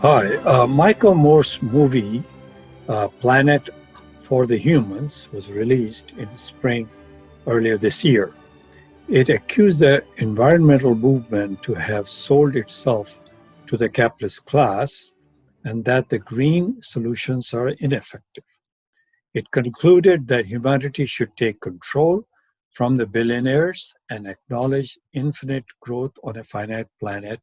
Hi, Michael Moore's movie Planet for the Humans was released in the spring earlier this year. It accused the environmental movement to have sold itself to the capitalist class and that the green solutions are ineffective. It concluded that humanity should take control from the billionaires and acknowledge infinite growth on a finite planet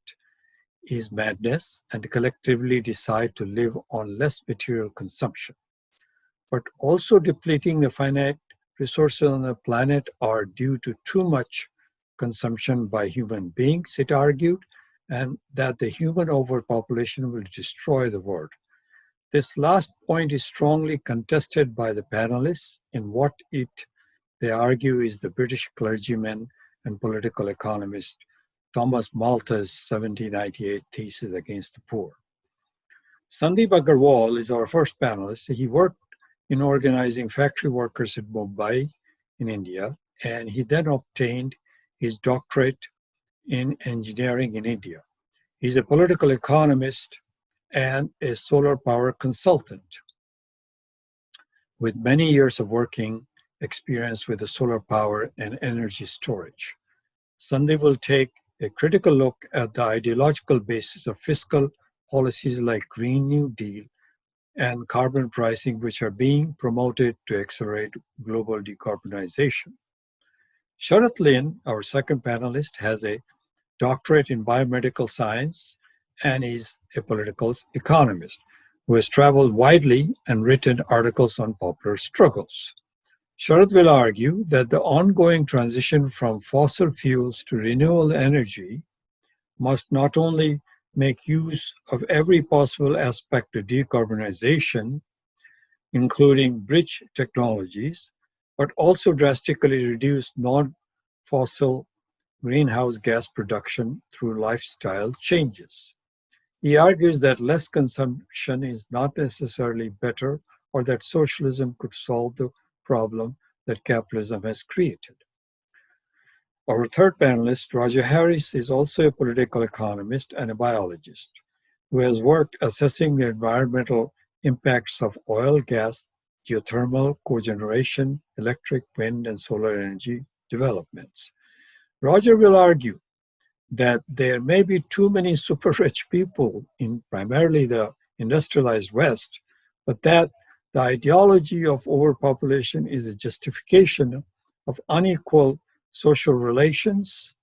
is madness and collectively decide to live on less material consumption. But also depleting the finite resources on the planet are due to too much consumption by human beings, it argued, and that the human overpopulation will destroy the world. This last point is strongly contested by the panelists in what they argue is the British clergyman and political economist Thomas Malthus' 1798 thesis against the poor. Sandeep Agarwal is our first panelist. He worked in organizing factory workers in Mumbai, in India, and he then obtained his doctorate in engineering in India. He's a political economist and a solar power consultant with many years of working experience with the solar power and energy storage. Sandeep will take a critical look at the ideological basis of fiscal policies like Green New Deal and carbon pricing, which are being promoted to accelerate global decarbonization. Sharath Lin, our second panelist, has a doctorate in biomedical science and is a political economist who has traveled widely and written articles on popular struggles. Sharath will argue that the ongoing transition from fossil fuels to renewable energy must not only make use of every possible aspect of decarbonization, including bridge technologies, but also drastically reduce non-fossil greenhouse gas production through lifestyle changes. He argues that less consumption is not necessarily better or that socialism could solve the problem that capitalism has created. Our third panelist, Roger Harris, is also a political economist and a biologist who has worked assessing the environmental impacts of oil, gas, geothermal, cogeneration, electric, wind, and solar energy developments. Roger will argue that there may be too many super rich people in primarily the industrialized West, but that the ideology of overpopulation is a justification of unequal social relations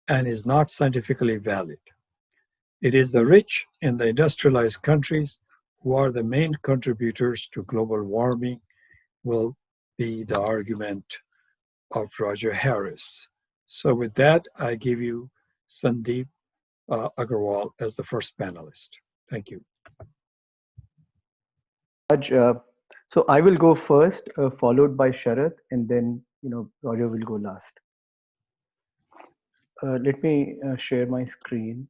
and is not scientifically valid. It is the rich in the industrialized countries who are the main contributors to global warming, will be the argument of Roger Harris. So with that, I give you Sandeep Agarwal as the first panelist. Thank you. Raj, so I will go first, followed by Sharath, and then Roger will go last. Let me share my screen.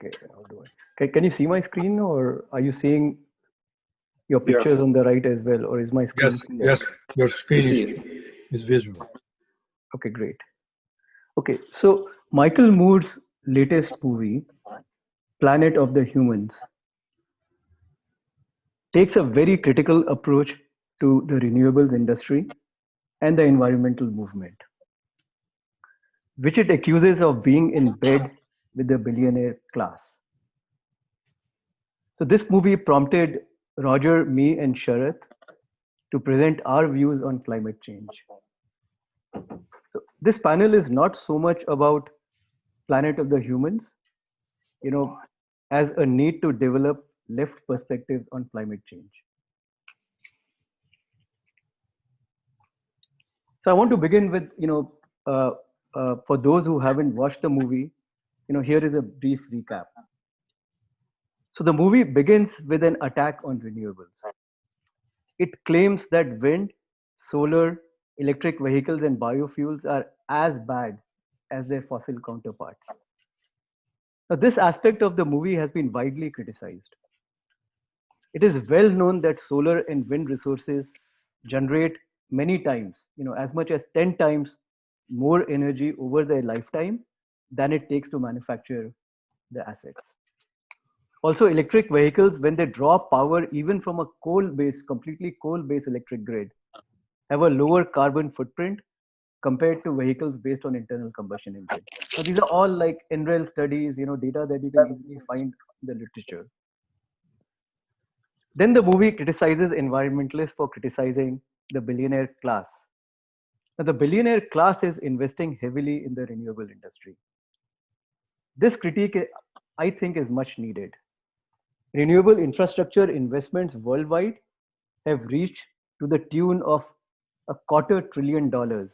Okay, how do I? Can you see my screen, or are you seeing your pictures on the right as well, or is my screen? Yes, your screen is visible. Okay, great. Okay, so Michael Moore's latest movie, Planet of the Humans, takes a very critical approach to the renewables industry and the environmental movement, which it accuses of being in bed with the billionaire class. So this movie prompted Roger, me, and Sharath to present our views on climate change. So this panel is not so much about Planet of the Humans, as a need to develop left perspectives on climate change. So I want to begin with, for those who haven't watched the movie, here is a brief recap. So the movie begins with an attack on renewables. It claims that wind, solar, electric vehicles, and biofuels are as bad as their fossil counterparts. Now, this aspect of the movie has been widely criticized. It is well known that solar and wind resources generate many times, as much as 10 times more energy over their lifetime than it takes to manufacture the assets. Also, electric vehicles, when they draw power even from a coal-based, completely coal-based electric grid, have a lower carbon footprint compared to vehicles based on internal combustion engine. So these are all like NREL studies, data that you can easily find in the literature. Then the movie criticizes environmentalists for criticizing the billionaire class. Now, the billionaire class is investing heavily in the renewable industry. This critique, I think, is much needed. Renewable infrastructure investments worldwide have reached to the tune of $250 billion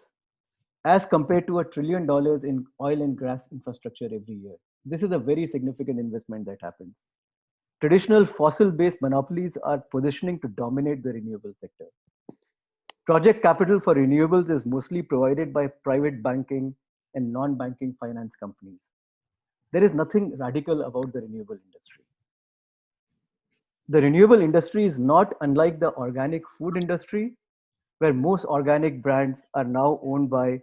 as compared to $1 trillion in oil and gas infrastructure every year. This is a very significant investment that happens. Traditional fossil-based monopolies are positioning to dominate the renewable sector. Project capital for renewables is mostly provided by private banking and non-banking finance companies. There is nothing radical about the renewable industry. The renewable industry is not unlike the organic food industry, where most organic brands are now owned by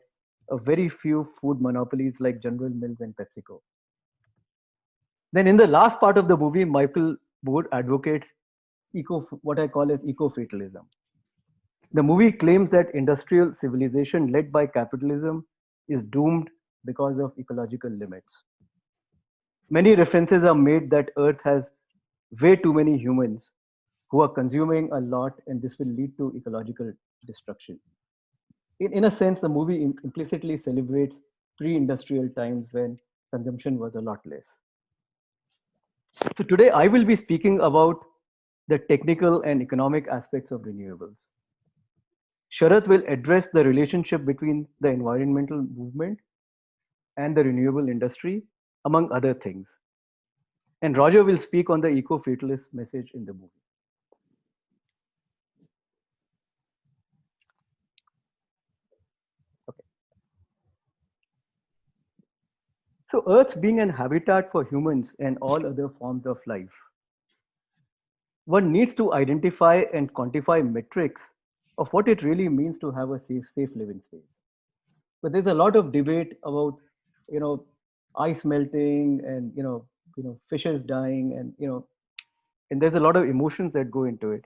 a very few food monopolies like General Mills and PepsiCo. Then in the last part of the movie, Michael Moore advocates what I call as eco-fatalism. The movie claims that industrial civilization led by capitalism is doomed because of ecological limits. Many references are made that Earth has way too many humans who are consuming a lot, and this will lead to ecological destruction. In a sense, the movie implicitly celebrates pre-industrial times when consumption was a lot less. So today I will be speaking about the technical and economic aspects of renewables. Sharath will address the relationship between the environmental movement and the renewable industry, among other things. And Roger will speak on the eco-fatalist message in the movie. Okay. So Earth being an habitat for humans and all other forms of life, one needs to identify and quantify metrics of what it really means to have a safe living space. But there's a lot of debate about, ice melting and fishes dying, and there's a lot of emotions that go into it.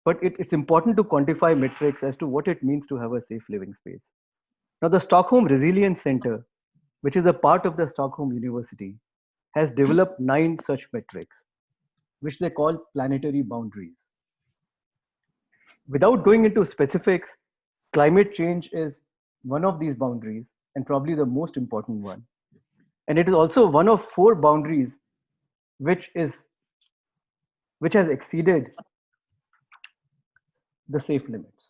But it's important to quantify metrics as to what it means to have a safe living space. Now, the Stockholm Resilience Center, which is a part of the Stockholm University, has developed 9 such metrics, which they call planetary boundaries. Without going into specifics, climate change is one of these boundaries and probably the most important one. And it is also one of 4 boundaries which has exceeded the safe limits.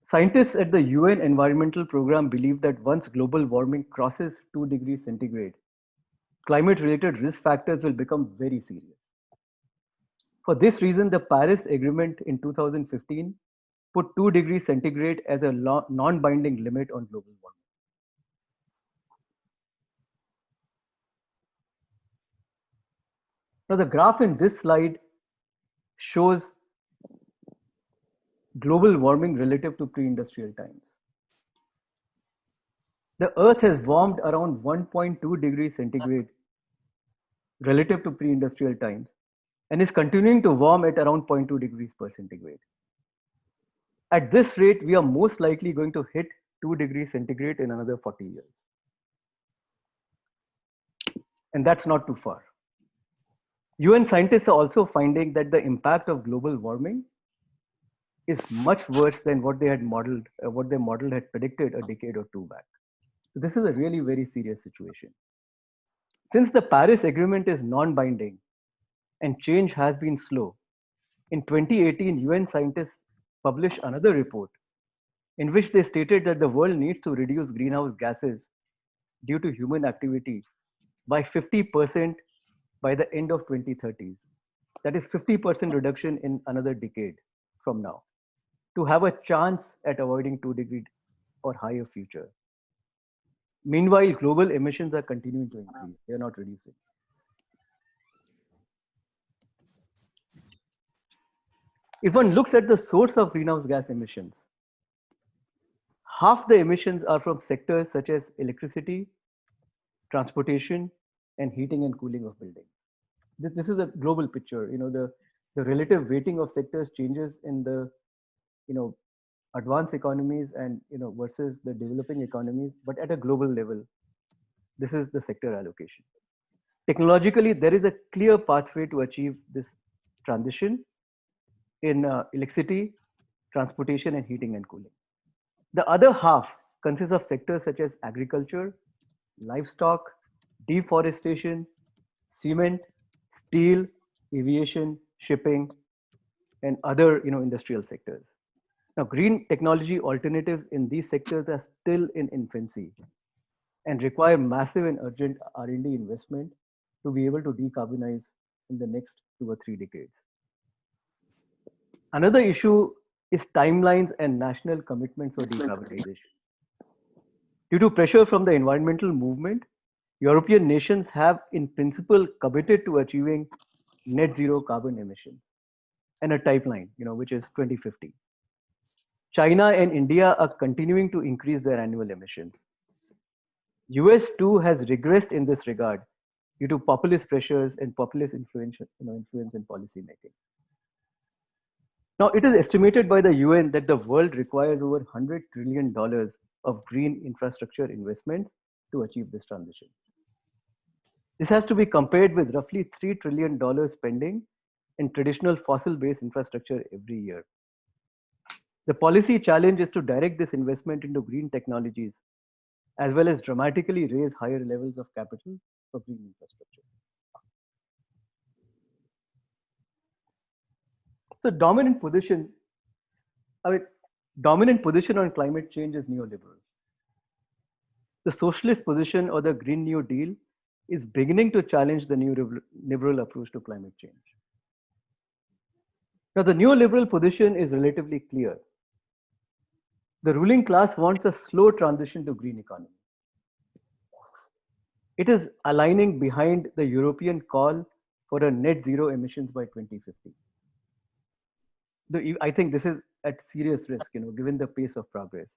Scientists at the UN Environmental Program believe that once global warming crosses 2 degrees centigrade, climate-related risk factors will become very serious. For this reason, the Paris Agreement in 2015 put 2 degrees centigrade as a non-binding limit on global warming. Now, the graph in this slide shows global warming relative to pre-industrial times. The Earth has warmed around 1.2 degrees centigrade relative to pre-industrial times and is continuing to warm at around 0.2 degrees per centigrade. At this rate, we are most likely going to hit 2 degrees centigrade in another 40 years. And that's not too far. UN scientists are also finding that the impact of global warming is much worse than what they had modeled, what their model had predicted a decade or 2 back. So this is a really very serious situation. Since the Paris Agreement is non-binding and change has been slow, in 2018, UN scientists published another report in which they stated that the world needs to reduce greenhouse gases due to human activity by 50% by the end of 2030s. That is 50% reduction in another decade from now. to have a chance at avoiding 2-degree or higher future. Meanwhile, global emissions are continuing to increase. They are not reducing. If one looks at the source of greenhouse gas emissions, half the emissions are from sectors such as electricity, transportation, and heating and cooling of buildings. This is a global picture. The relative weighting of sectors changes in the advanced economies and versus the developing economies, but at a global level, this is the sector allocation. Technologically, there is a clear pathway to achieve this transition in electricity, transportation, and heating and cooling. The other half consists of sectors such as agriculture, livestock, deforestation, cement, steel, aviation, shipping, and other industrial sectors. Now, green technology alternatives in these sectors are still in infancy and require massive and urgent R&D investment to be able to decarbonize in the next 2 or 3 decades. Another issue is timelines and national commitments for decarbonization. Due to pressure from the environmental movement, European nations have in principle committed to achieving net zero carbon emissions and a timeline, which is 2050. China and India are continuing to increase their annual emissions. US too has regressed in this regard due to populist pressures and populist influence in policy making. Now, it is estimated by the UN that the world requires over $100 trillion of green infrastructure investments to achieve this transition. This has to be compared with roughly $3 trillion spending in traditional fossil-based infrastructure every year. The policy challenge is to direct this investment into green technologies, as well as dramatically raise higher levels of capital for green infrastructure. The dominant position on climate change is neoliberal. The socialist position or the Green New Deal is beginning to challenge the new liberal approach to climate change. Now, the neoliberal position is relatively clear. The ruling class wants a slow transition to green economy. It is aligning behind the European call for a net zero emissions by 2050. I think this is at serious risk, given the pace of progress.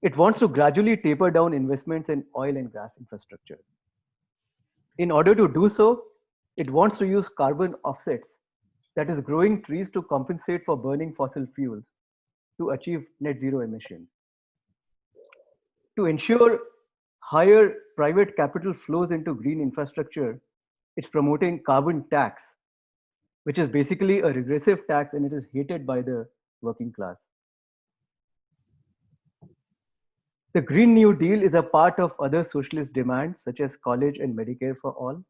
It wants to gradually taper down investments in oil and gas infrastructure. In order to do so, it wants to use carbon offsets, that is growing trees to compensate for burning fossil fuels to achieve net zero emissions. To ensure higher private capital flows into green infrastructure, it's promoting carbon tax, which is basically a regressive tax, and it is hated by the working class. The Green New Deal is a part of other socialist demands such as college and Medicare for all,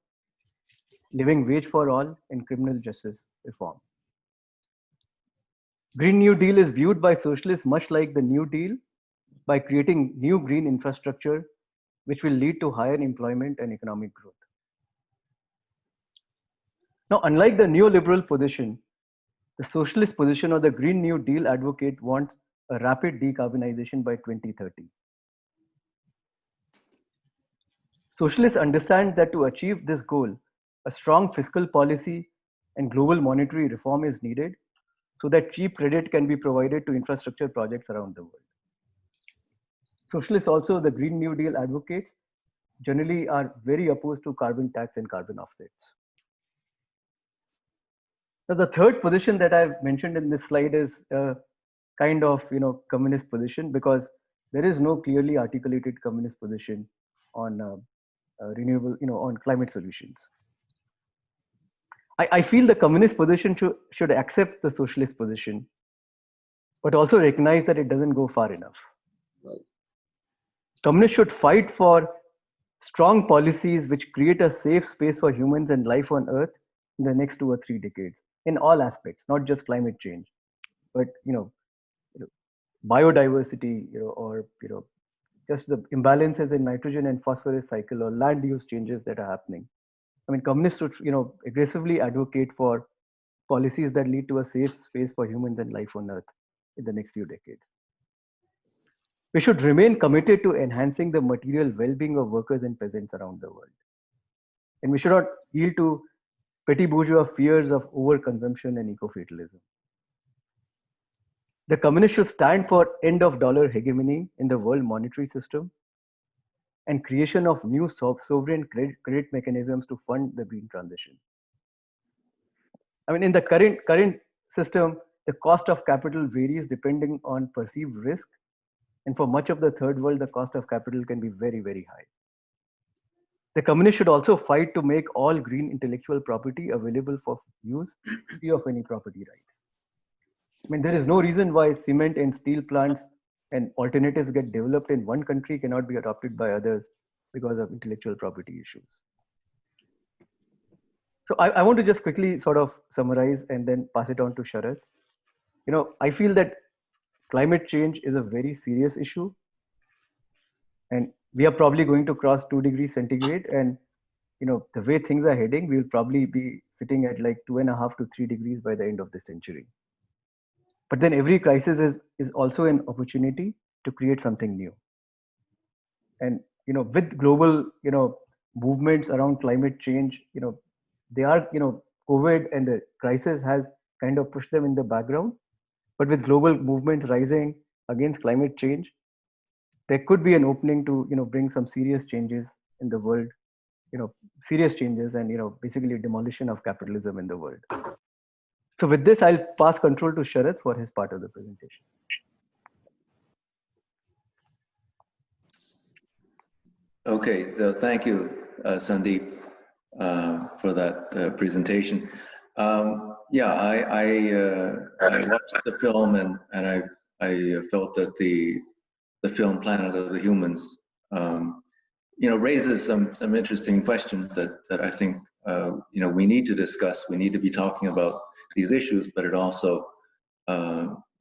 living wage for all, and criminal justice reform. Green New Deal is viewed by socialists much like the New Deal, by creating new green infrastructure, which will lead to higher employment and economic growth. Now, unlike the neoliberal position, the socialist position or the Green New Deal advocate wants a rapid decarbonization by 2030. Socialists understand that to achieve this goal, a strong fiscal policy and global monetary reform is needed so that cheap credit can be provided to infrastructure projects around the world. Socialists also, the Green New Deal advocates, generally are very opposed to carbon tax and carbon offsets. Now, the third position that I've mentioned in this slide is a kind of communist position, because there is no clearly articulated communist position on renewable, on climate solutions. I feel the communist position should accept the socialist position, but also recognize that it doesn't go far enough. Right. Communists should fight for strong policies which create a safe space for humans and life on Earth in the next 2 or 3 decades, in all aspects, not just climate change, but biodiversity, or just the imbalances in nitrogen and phosphorus cycle, or land use changes that are happening. I mean, communists should aggressively advocate for policies that lead to a safe space for humans and life on Earth. in the next few decades. We should remain committed to enhancing the material well-being of workers and peasants around the world. And we should not yield to petty bourgeois fears of overconsumption and eco-fatalism. The communists should stand for end of dollar hegemony in the world monetary system and creation of new sovereign credit mechanisms to fund the green transition. I mean, in the current system, the cost of capital varies depending on perceived risk. And for much of the third world, the cost of capital can be very, very high. The communists should also fight to make all green intellectual property available for use free of any property rights. I mean, there is no reason why cement and steel plants and alternatives get developed in one country cannot be adopted by others because of intellectual property issues. So I want to just quickly sort of summarize and then pass it on to Sharath. You know, I feel that climate change is a very serious issue, and we are probably going to cross 2 degrees centigrade. And you know, the way things are heading, we'll probably be sitting at like 2.5 to 3 degrees by the end of the century. But then every crisis is also an opportunity to create something new. And you know, with global movements around climate change, they are COVID and the crisis has kind of pushed them in the background. But with global movements rising against climate change, there could be an opening to bring some serious changes in the world, serious changes and basically demolition of capitalism in the world. So with this, I'll pass control to Sharath for his part of the presentation. Okay, so thank you, Sandeep, for that presentation. Yeah, I watched the film and I felt that the film Planet of the Humans, raises some interesting questions that I think we need to discuss. We need to be talking about these issues, but it also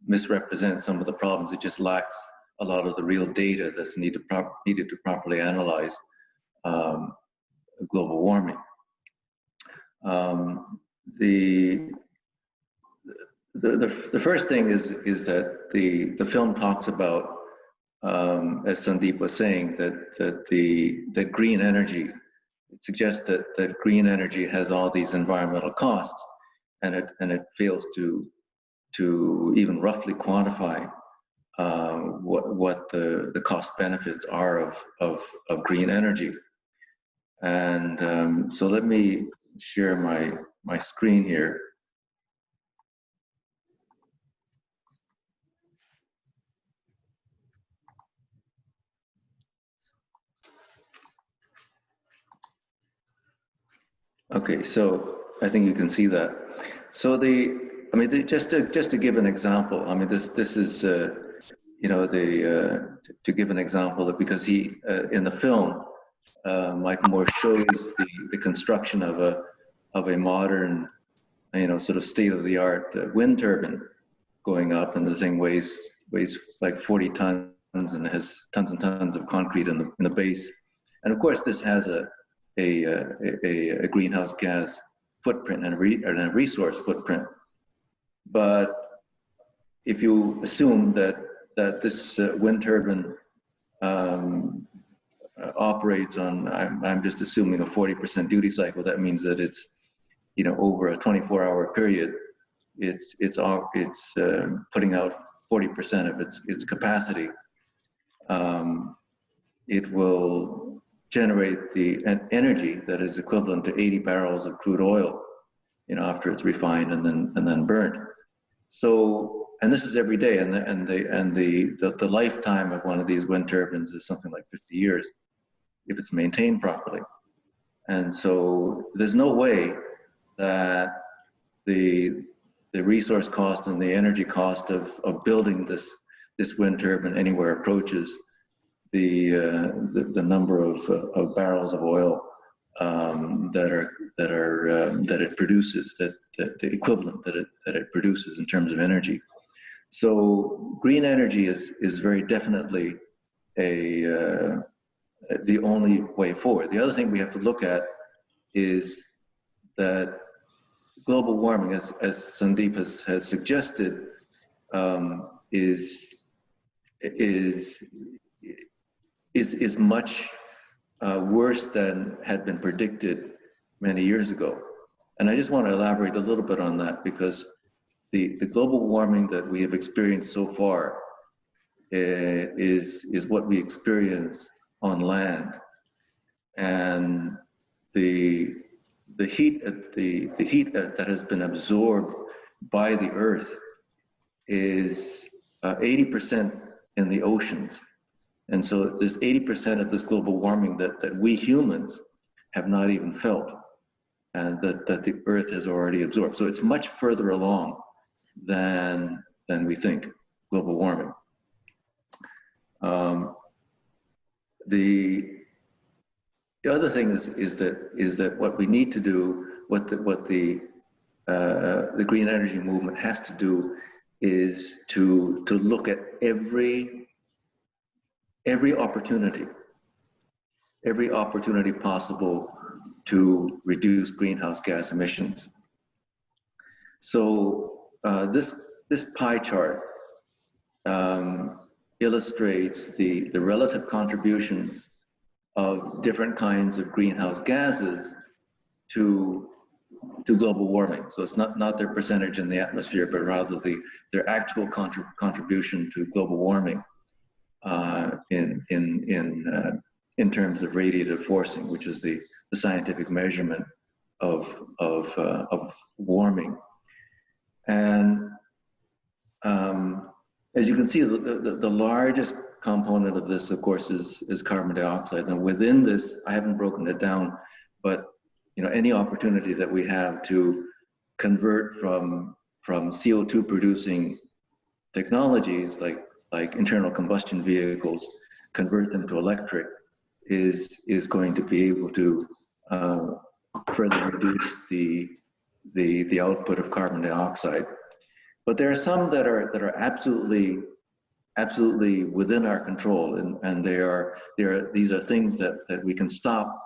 misrepresents some of the problems. It just lacks a lot of the real data that's needed to properly analyze global warming. The first thing is that the film talks about, as Sandeep was saying, that green energy, it suggests that green energy has all these environmental costs, and it fails to even roughly quantify what the cost benefits are of green energy. And so let me share my screen here. Okay, so I think you can see that. So just to give an example, I mean, this is to give an example, that because he in the film, Michael Moore shows the construction of a modern, sort of state-of-the-art wind turbine going up, and the thing weighs like 40 tons and has tons and tons of concrete in the base. And of course, this has a greenhouse gas footprint and a resource footprint. But if you assume that this wind turbine operates on, I'm just assuming a 40% duty cycle, that means that it's over a 24-hour period, it's putting out 40% of its capacity. It will generate the energy that is equivalent to 80 barrels of crude oil, after it's refined and then burnt. So, and this is every day, and the lifetime of one of these wind turbines is something like 50 years if it's maintained properly. And so there's no way that the resource cost and the energy cost of building this wind turbine anywhere approaches the number of barrels of oil that it produces, that the equivalent that it produces in terms of energy. So green energy is very definitely the only way forward. The other thing we have to look at is that global warming, as Sandeep has suggested, is is is much worse than had been predicted many years ago. And I just want to elaborate a little bit on that, because the global warming that we have experienced so far is what we experience on land, and the heat that has been absorbed by the Earth is 80% in the oceans. And so there's 80% of this global warming that we humans have not even felt, and that the Earth has already absorbed. So it's much further along than we think, global warming. The other thing is that what we need to do, what the green energy movement has to do, is to look at every opportunity possible to reduce greenhouse gas emissions. So this pie chart illustrates the relative contributions of different kinds of greenhouse gases to global warming. So it's not their percentage in the atmosphere, but rather their actual contribution to global warming in terms of radiative forcing, which is the scientific measurement of warming. And as you can see, the largest component of this, of course, is carbon dioxide. And within this, I haven't broken it down, but any opportunity that we have to convert from CO2 producing technologies like internal combustion vehicles, convert them to electric, is going to be able to further reduce the output of carbon dioxide. But there are some that are absolutely within our control, and these are things that we can stop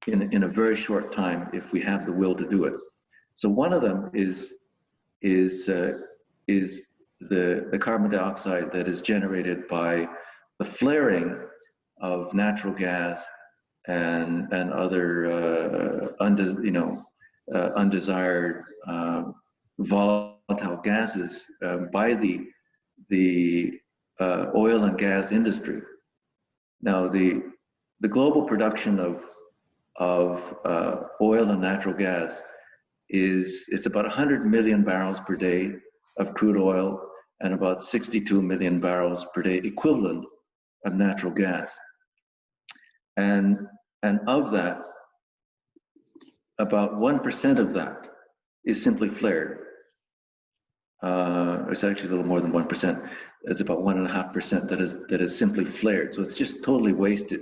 in a very short time if we have the will to do it. So one of them is the carbon dioxide that is generated by the flaring of natural gas and other undesired volatile gases by the oil and gas industry. Now the global production of oil and natural gas it's about 100 million barrels per day of crude oil and about 62 million barrels per day equivalent of natural gas. And of that, about 1% of that is simply flared. It's actually a little more than 1%. It's about 1.5% that is simply flared. So it's just totally wasted.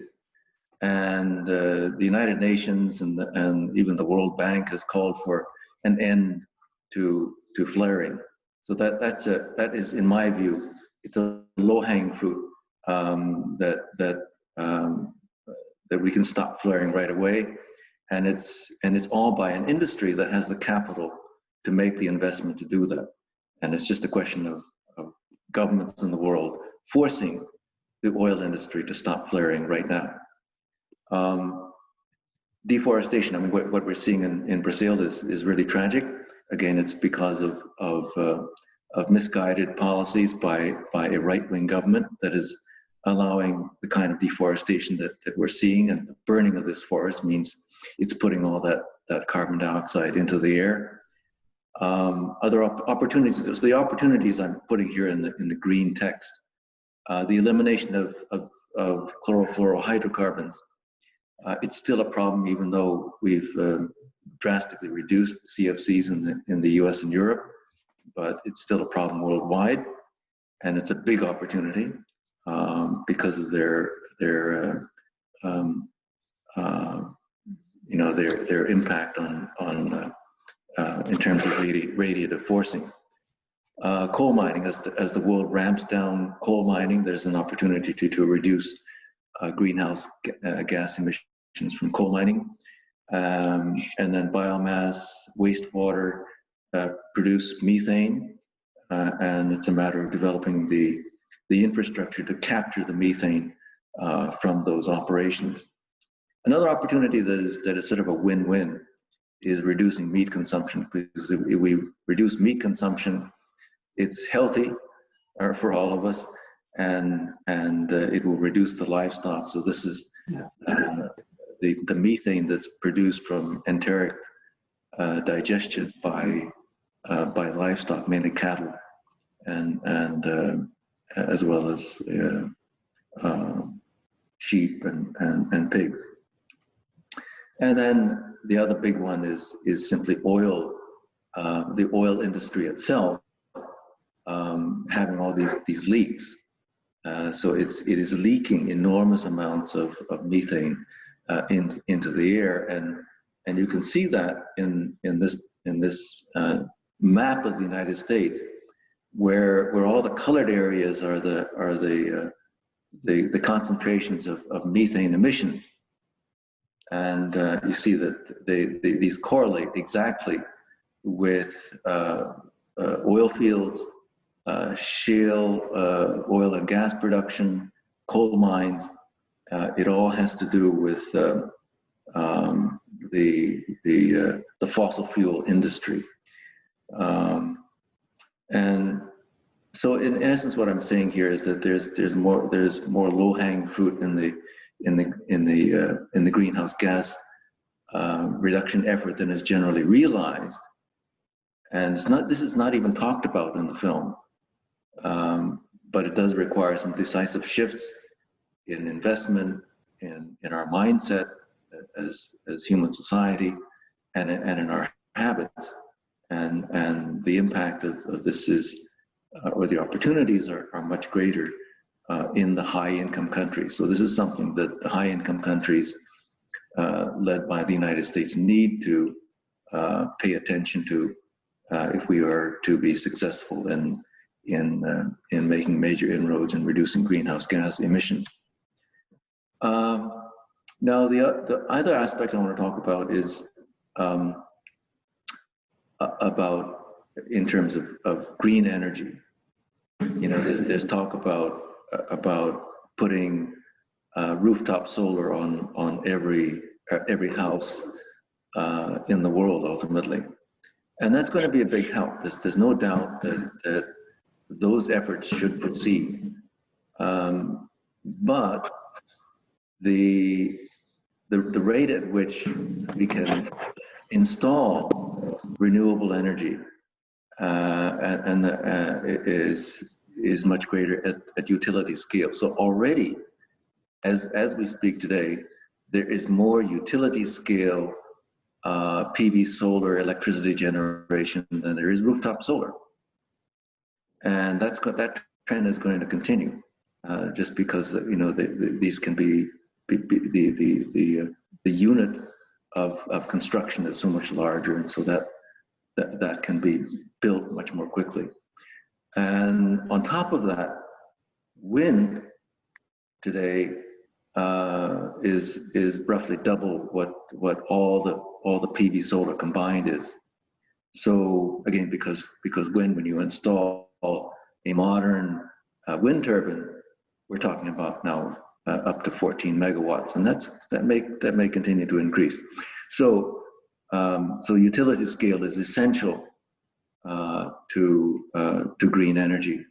And the United Nations and even the World Bank has called for an end to flaring. So that is, in my view, it's a low-hanging fruit that we can stop flaring right away, and it's all by an industry that has the capital to make the investment to do that. And it's just a question of governments in the world forcing the oil industry to stop flaring right now. Deforestation, I mean, what we're seeing in Brazil is really tragic. Again, it's because of misguided policies by a right-wing government that is allowing the kind of deforestation that we're seeing, and the burning of this forest means it's putting all that carbon dioxide into the air. Other opportunities, so the opportunities I'm putting here in the green text, the elimination of chlorofluorohydrocarbons. It's still a problem, even though we've drastically reduced CFCs in the US and Europe, but it's still a problem worldwide, and it's a big opportunity because of their impact on in terms of radiative forcing. Coal mining, as the world ramps down coal mining, there's an opportunity to reduce greenhouse gas emissions from coal mining. And then biomass, wastewater produce methane, and it's a matter of developing the infrastructure to capture the methane from those operations. Another opportunity that is sort of a win-win is reducing meat consumption, because if we reduce meat consumption, it's healthy for all of us, and it will reduce the livestock. So this is the methane that's produced from enteric digestion by livestock, mainly cattle, and as well as sheep and pigs. And then the other big one is simply oil, the oil industry itself, having all these leaks. So it is leaking enormous amounts of methane into the air, and you can see that in this map of the United States, where all the colored areas are the concentrations of methane emissions. And you see that these correlate exactly with oil fields, shale oil and gas production, coal mines. It all has to do with the fossil fuel industry. And so, in essence, what I'm saying here is that there's more low-hanging fruit in the greenhouse gas reduction effort than is generally realized, and this is not even talked about in the film, but it does require some decisive shifts in investment, in our mindset as human society, and in our habits, and the impact of this is, or the opportunities are much greater in the high-income countries. So this is something that the high-income countries, led by the United States, need to pay attention to if we are to be successful in making major inroads in reducing greenhouse gas emissions. Now, the other aspect I want to talk about is about in terms of green energy. You know, there's talk about putting rooftop solar on every house in the world ultimately, and that's going to be a big help. There's no doubt that those efforts should proceed, but the rate at which we can install renewable energy is much greater at utility scale. So already, as we speak today, there is more utility scale PV solar electricity generation than there is rooftop solar, and that trend is going to continue, just because these can be the unit of construction is so much larger, and so that can be built much more quickly. And on top of that, wind today is roughly double what all the PV solar combined is. So again, because wind, when you install a modern wind turbine, we're talking about now up to 14 megawatts, and that may continue to increase. So utility scale is essential to green energy,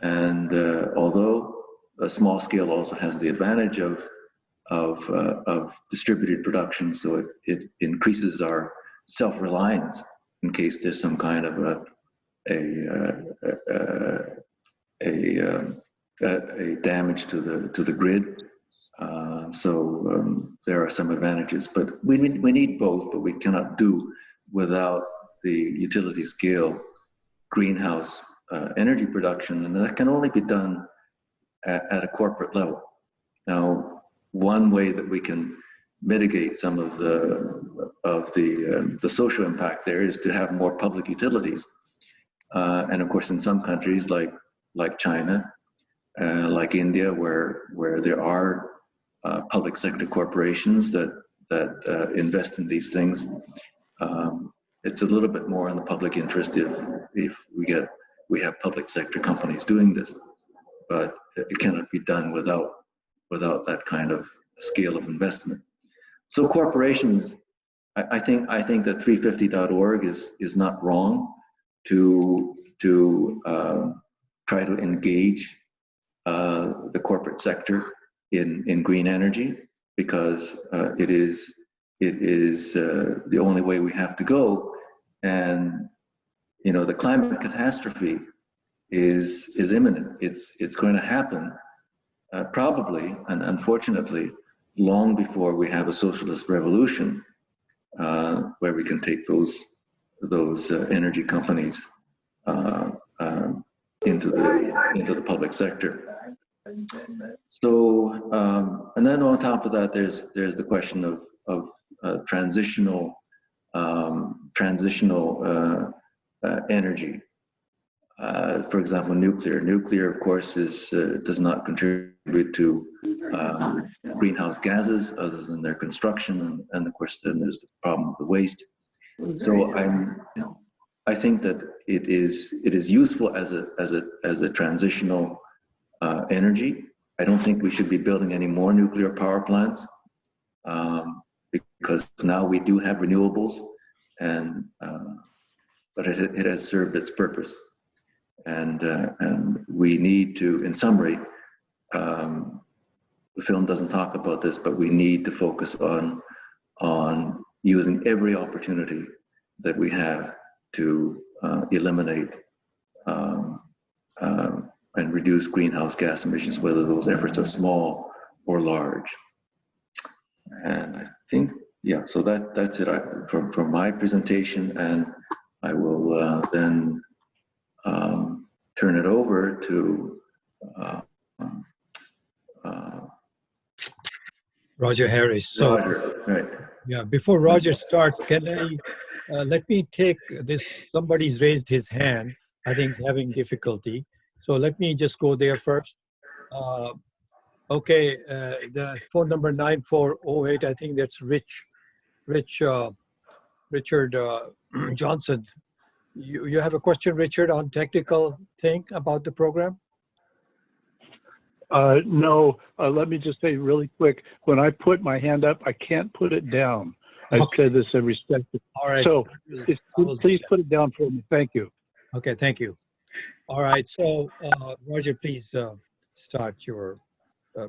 and although a small scale also has the advantage of distributed production, so it increases our self-reliance in case there's some kind of a damage to the grid. So there are some advantages, but we need both, but we cannot do without the utility scale greenhouse energy production, and that can only be done at a corporate level. Now, one way that we can mitigate some of the social impact there is to have more public utilities, and of course, in some countries like China, like India, where there are public sector corporations that invest in these things, it's a little bit more in the public interest if we get we have public sector companies doing this, but it cannot be done without that kind of scale of investment. So corporations, I think that 350.org is not wrong to try to engage the corporate sector in green energy, because it is the only way we have to go. And the climate catastrophe is imminent. It's going to happen probably, and unfortunately, long before we have a socialist revolution where we can take those energy companies into the public sector. So, and then on top of that, there's the question of transitional energy. For example, nuclear. Nuclear, of course, does not contribute to greenhouse gases other than their construction, and of course, then there's the problem of the waste. So I think that it is useful as a transitional energy. I don't think we should be building any more nuclear power plants because now we do have renewables, and but it has served its purpose, and we need to, in summary, the film doesn't talk about this, but we need to focus on using every opportunity that we have to eliminate and reduce greenhouse gas emissions, whether those efforts are small or large. And I think, yeah, so that's it from my presentation, and I will then turn it over to Roger Harris. So, Roger, right. Yeah, before Roger starts, can I let me take this? Somebody's raised his hand. I think he's having difficulty. So let me just go there first. Okay, the phone number 9408. I think that's Richard Johnson. You have a question, Richard, on technical thing about the program? No, let me just say really quick, when I put my hand up, I can't put it down. I've said this every step. All right. So please put it down for me. Thank you. Okay, thank you. All right, so Roger, please start your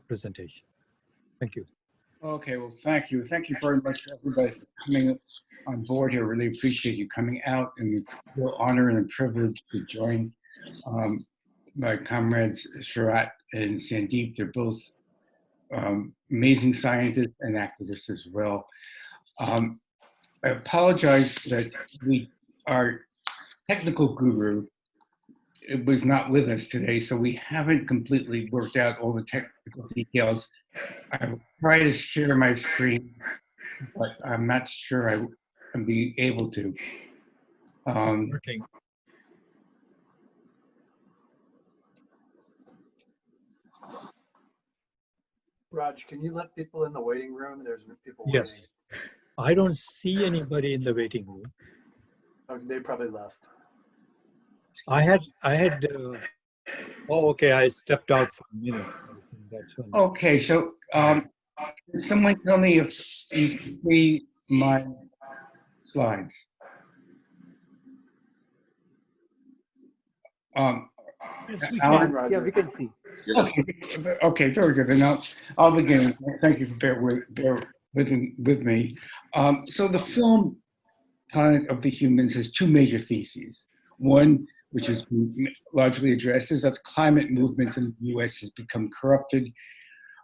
presentation. Thank you. Okay, well, thank you. Thank you very much, everybody, for coming on board here. Really appreciate you coming out, and it's a real honor and a privilege to join my comrades Sharat and Sandeep. They're both amazing scientists and activists as well. I apologize that our technical guru was not with us today, so we haven't completely worked out all the technical details. I will try to share my screen, but I'm not sure I will be able to. Working. Raj, can you let people in the waiting room? There's people Yes. waiting. I don't see anybody in the waiting room. Oh, they probably left. I had oh, okay, I stepped out for a minute. That's when. Okay, so can someone tell me if you can see my slides? Yes, we Alan? can. Roger. Yeah, we can see. Okay, very good. And I'll begin. Thank you for bear with me. So the film Planet of the Humans has two major theses. One, which is largely addressed, is that the climate movement in the US has become corrupted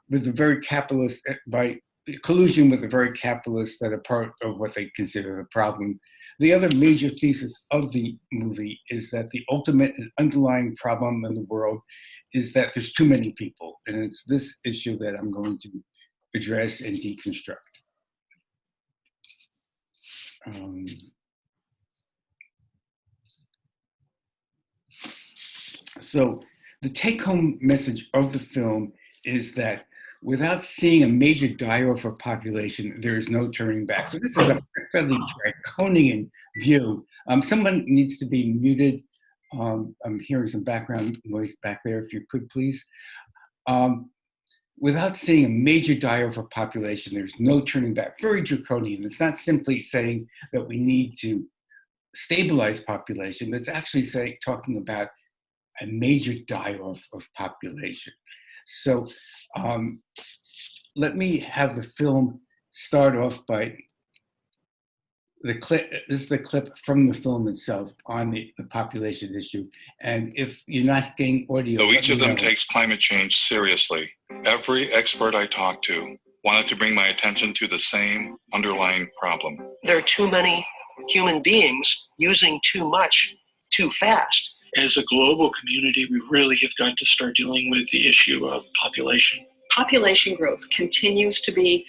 with the very capitalist, by collusion with the very capitalists that are part of what they consider the problem. The other major thesis of the movie is that the ultimate and underlying problem in the world is that there's too many people. And it's this issue that I'm going to address and deconstruct. So the take-home message of the film is that without seeing a major die-off of population, there is no turning back. So this is a fairly draconian view. Someone needs to be muted. I'm hearing some background noise back there, if you could please. Without seeing a major die-off of population, there's no turning back. Very draconian. It's not simply saying that we need to stabilize population. It's actually talking about a major die-off of population. So let me have the film start off by the clip. This is the clip from the film itself on the population issue. And if you're not getting audio, though each of them takes climate change seriously, every expert I talked to wanted to bring my attention to the same underlying problem. There are too many human beings using too much too fast. As a global community, we really have got to start dealing with the issue of population. Population growth continues to be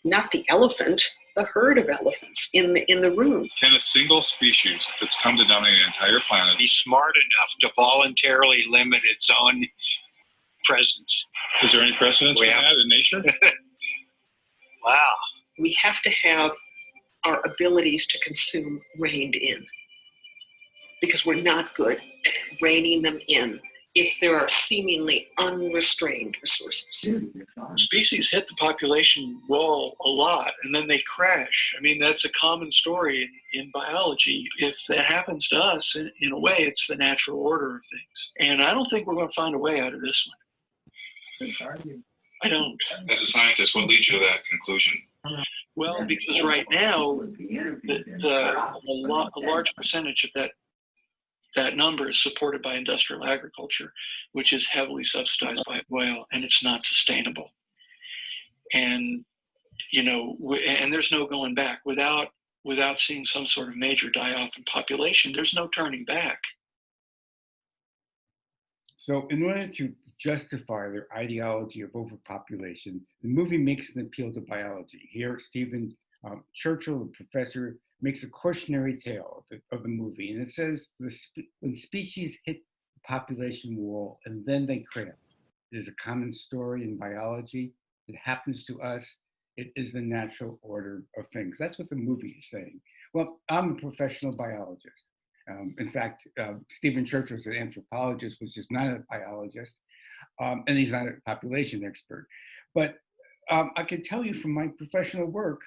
not the elephant, the herd of elephants in the room. Can a single species that's come to dominate an entire planet be smart enough to voluntarily limit its own presence? Is there any precedence for that in nature? Wow. We have to have our abilities to consume reined in, because we're not good at reining them in if there are seemingly unrestrained resources. Species hit the population wall a lot and then they crash. I mean, that's a common story in biology. If that happens to us, in a way, it's the natural order of things. And I don't think we're going to find a way out of this one. I don't. As a scientist, what leads you to that conclusion? Well, because right now, a large percentage of that number is supported by industrial agriculture, which is heavily subsidized by oil, and it's not sustainable. And, and there's no going back. Without seeing some sort of major die-off in population, there's no turning back. So in order to justify their ideology of overpopulation, the movie makes an appeal to biology. Here, Stephen Churchill, the professor, makes a cautionary tale of the movie. And it says, when species hit the population wall and then they crash, it is a common story in biology. It happens to us. It is the natural order of things. That's what the movie is saying. Well, I'm a professional biologist. In fact, Stephen Churchill is an anthropologist, which is not a biologist, and he's not a population expert. But I can tell you from my professional work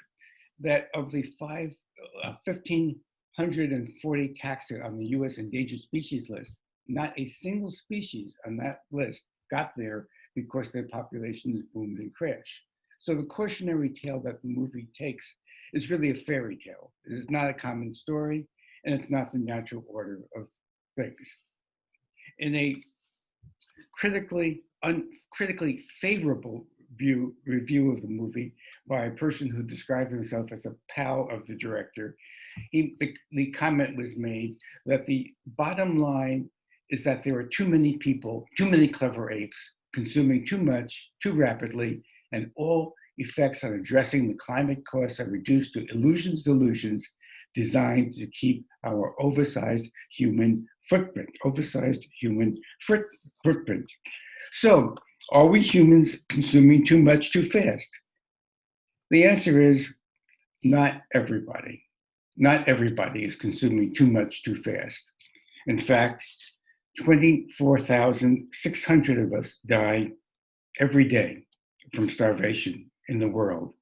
that of the 1,540 taxa on the US endangered species list, not a single species on that list got there because their populations boomed and crashed. So the cautionary tale that the movie takes is really a fairy tale. It is not a common story, and it's not the natural order of things. In a critically favorable review of the movie by a person who described himself as a pal of the director, the comment was made that the bottom line is that there are too many people, too many clever apes, consuming too much, too rapidly, and all effects on addressing the climate costs are reduced to delusions designed to keep our oversized human footprint. So, are we humans consuming too much too fast? The answer is not everybody. Not everybody is consuming too much too fast. In fact, 24,600 of us die every day from starvation in the world,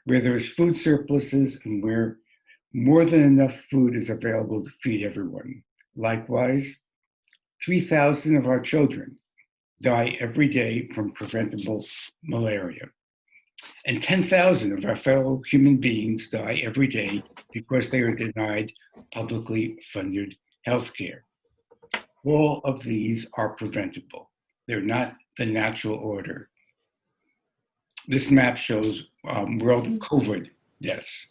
where there's food surpluses and where more than enough food is available to feed everyone. Likewise, 3,000 of our children die every day from preventable malaria. And 10,000 of our fellow human beings die every day because they are denied publicly funded healthcare. All of these are preventable. They're not the natural order. This map shows world COVID deaths.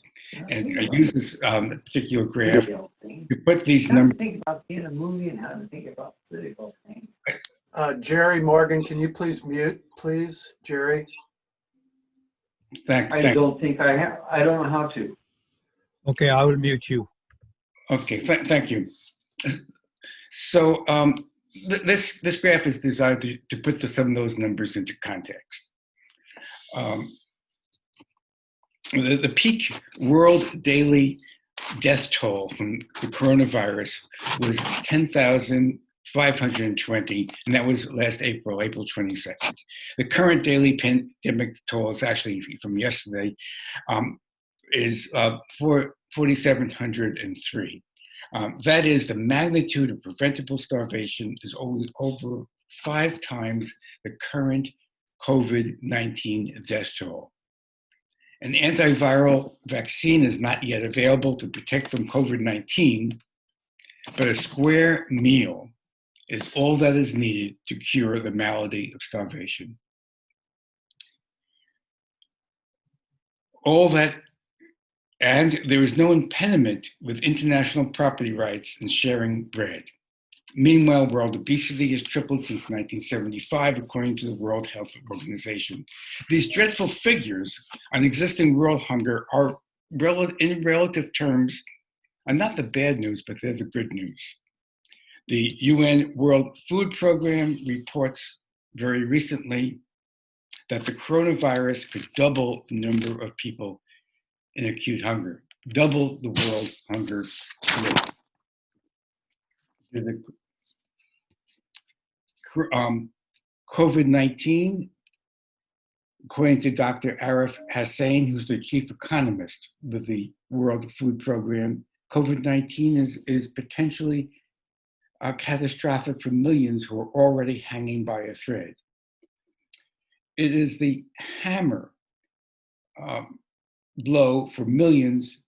And I use this particular graph to put these numbers. Think about being a movie and how to think about political things. Jerry Morgan, can you please mute, please, Jerry? I don't think I have. I don't know how to. Okay, I will mute you. Okay, thank you. So this graph is designed to put some of those numbers into context. The peak world daily death toll from the coronavirus was 10,520, and that was last April 22nd. The current daily pandemic toll is actually from yesterday, is 4,703. That is, the magnitude of preventable starvation is over 5 times the current COVID-19 death toll. An antiviral vaccine is not yet available to protect from COVID-19, but a square meal is all that is needed to cure the malady of starvation. All that, and there is no impediment with international property rights in sharing bread. Meanwhile, world obesity has tripled since 1975, according to the World Health Organization. These dreadful figures on existing world hunger are, in relative terms, are not the bad news, but they're the good news. The UN World Food Program reports very recently that the coronavirus could double the number of people in acute hunger, double the world hunger rate. COVID-19, according to Dr. Arif Hassain, who's the chief economist with the World Food Program, COVID-19 is potentially catastrophic for millions who are already hanging by a thread. It is the hammer blow for millions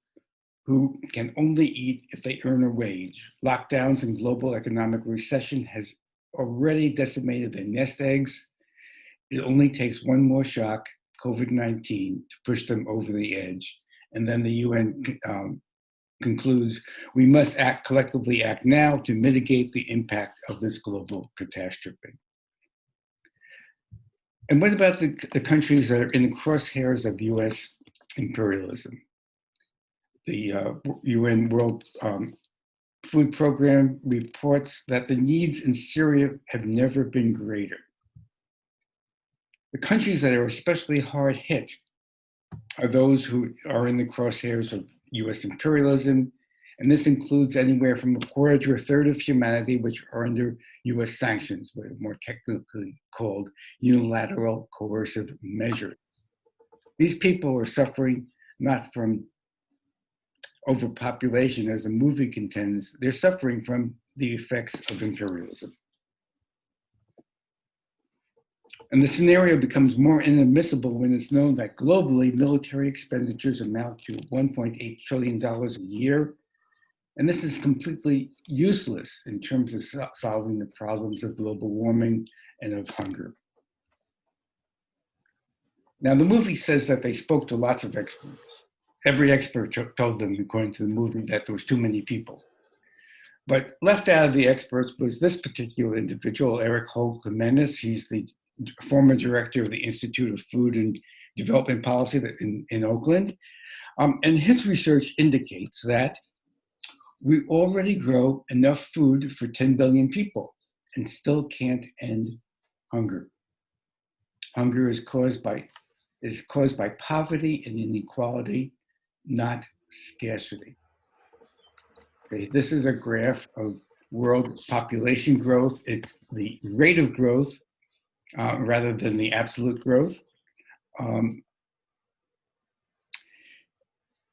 who can only eat if they earn a wage. Lockdowns and global economic recession has already decimated their nest eggs. It only takes one more shock, COVID-19, to push them over the edge. And then the UN concludes, we must collectively act now to mitigate the impact of this global catastrophe. And what about the countries that are in the crosshairs of US imperialism? The UN World Food Program reports that the needs in Syria have never been greater. The countries that are especially hard hit are those who are in the crosshairs of US imperialism, and this includes anywhere from 1/4 to 1/3 of humanity which are under US sanctions, what are more technically called unilateral coercive measures. These people are suffering not from overpopulation, as the movie contends, they're suffering from the effects of imperialism. And the scenario becomes more inadmissible when it's known that globally military expenditures amount to $1.8 trillion a year. And this is completely useless in terms of solving the problems of global warming and of hunger. Now, the movie says that they spoke to lots of experts. Every expert told them, according to the movie, that there was too many people. But left out of the experts was this particular individual, Eric Holt Jimenez. He's the former director of the Institute of Food and Development Policy in Oakland. And his research indicates that we already grow enough food for 10 billion people and still can't end hunger. Hunger is caused by poverty and inequality, not scarcity. Okay, this is a graph of world population growth. It's the rate of growth rather than the absolute growth.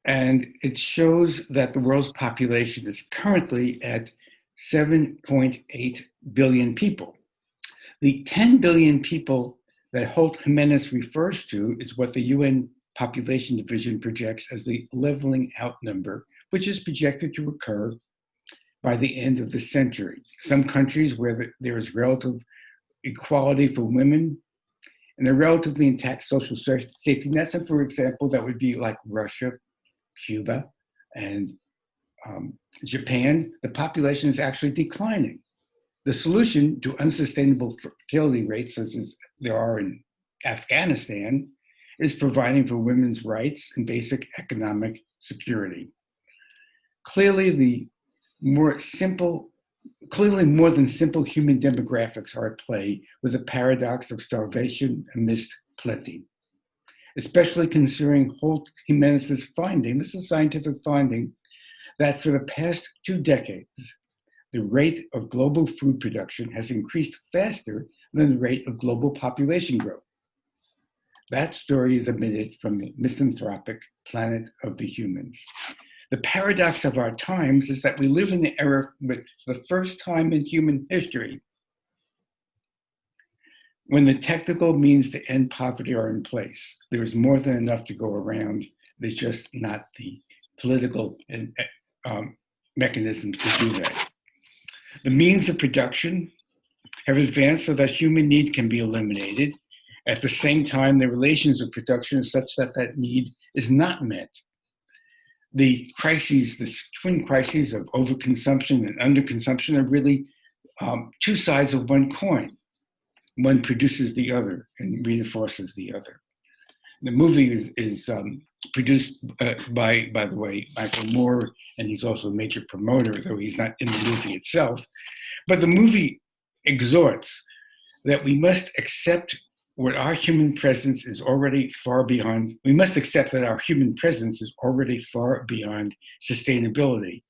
And it shows that the world's population is currently at 7.8 billion people. The 10 billion people that Holt Jimenez refers to is what the UN Population Division projects as the leveling out number, which is projected to occur by the end of the century. Some countries where there is relative equality for women and a relatively intact social safety nets, and for example, that would be like Russia, Cuba, and Japan, the population is actually declining. The solution to unsustainable fertility rates, such as there are in Afghanistan, is providing for women's rights and basic economic security. Clearly, more than simple human demographics are at play with the paradox of starvation amidst plenty. Especially considering Holt Jimenez's finding, this is a scientific finding, that for the past 2 decades, the rate of global food production has increased faster than the rate of global population growth. That story is emitted from the misanthropic planet of the humans. The paradox of our times is that we live in the era with the first time in human history when the technical means to end poverty are in place. There is more than enough to go around. There's just not the political mechanisms to do that. The means of production have advanced so that human need can be eliminated. At the same time, the relations of production are such that that need is not met. The crises, the twin crises of overconsumption and underconsumption are really 2 sides of one coin. One produces the other and reinforces the other. The movie is produced by the way, Michael Moore, and he's also a major promoter, though he's not in the movie itself. But the movie exhorts that we must accept what our human presence is already far beyond. We must accept that our human presence is already far beyond sustainability.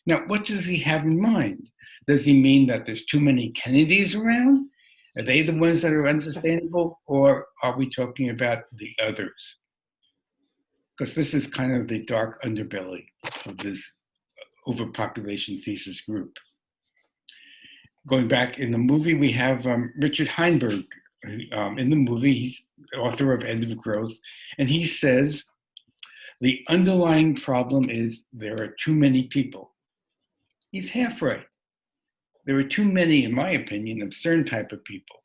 Now, what does he have in mind? Does he mean that there's too many Kennedys around? Are they the ones that are unsustainable, or are we talking about the others? Because this is kind of the dark underbelly of this overpopulation thesis group. Going back in the movie, we have Richard Heinberg. In the movie, he's the author of End of Growth, and he says, the underlying problem is there are too many people. He's half right. There are too many, in my opinion, of certain type of people.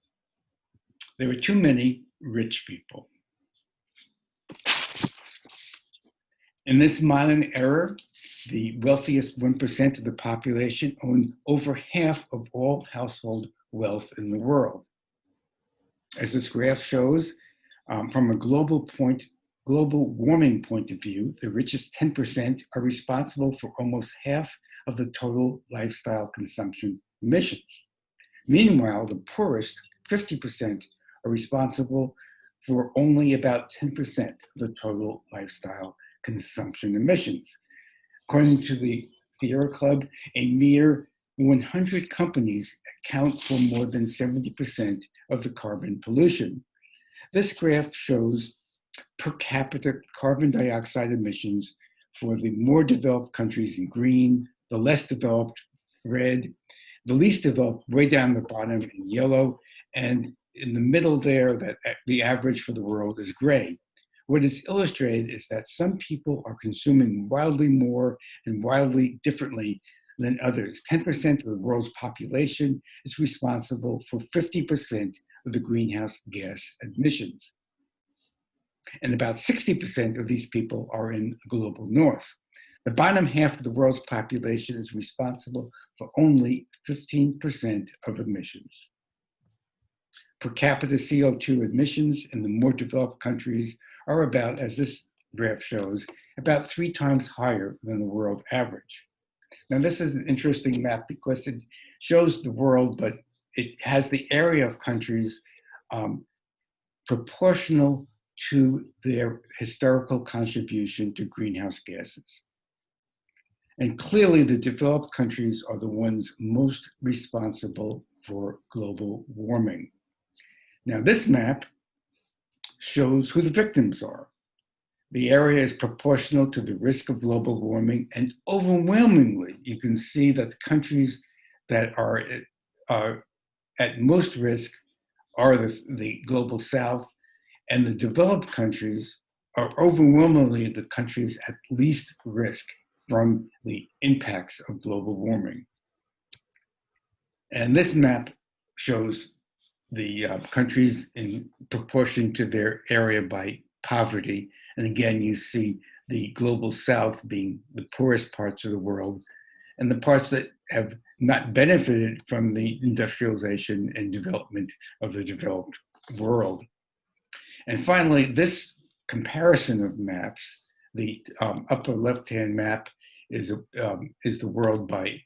There are too many rich people. In this modern era, the wealthiest 1% of the population own over half of all household wealth in the world. As this graph shows, from a global warming point of view, the richest 10% are responsible for almost half of the total lifestyle consumption emissions. Meanwhile, the poorest 50% are responsible for only about 10% of the total lifestyle consumption emissions. According to the Sierra Club, a mere 100 companies account for more than 70% of the carbon pollution. This graph shows per capita carbon dioxide emissions for the more developed countries in green, the less developed red, the least developed way down the bottom in yellow, and in the middle there, that the average for the world is gray. What is illustrated is that some people are consuming wildly more and wildly differently than others. 10% of the world's population is responsible for 50% of the greenhouse gas emissions. And about 60% of these people are in the global north. The bottom half of the world's population is responsible for only 15% of emissions. Per capita CO2 emissions in the more developed countries are about, as this graph shows, about 3 times higher than the world average. Now, this is an interesting map because it shows the world, but it has the area of countries proportional to their historical contribution to greenhouse gases. And clearly, the developed countries are the ones most responsible for global warming. Now, this map shows who the victims are. The area is proportional to the risk of global warming, and overwhelmingly, you can see that countries that are at most risk are the global south, and the developed countries are overwhelmingly the countries at least risk from the impacts of global warming. And this map shows the countries in proportion to their area by poverty. And again, you see the global south being the poorest parts of the world, and the parts that have not benefited from the industrialization and development of the developed world. And finally, this comparison of maps, the upper left-hand map is the world by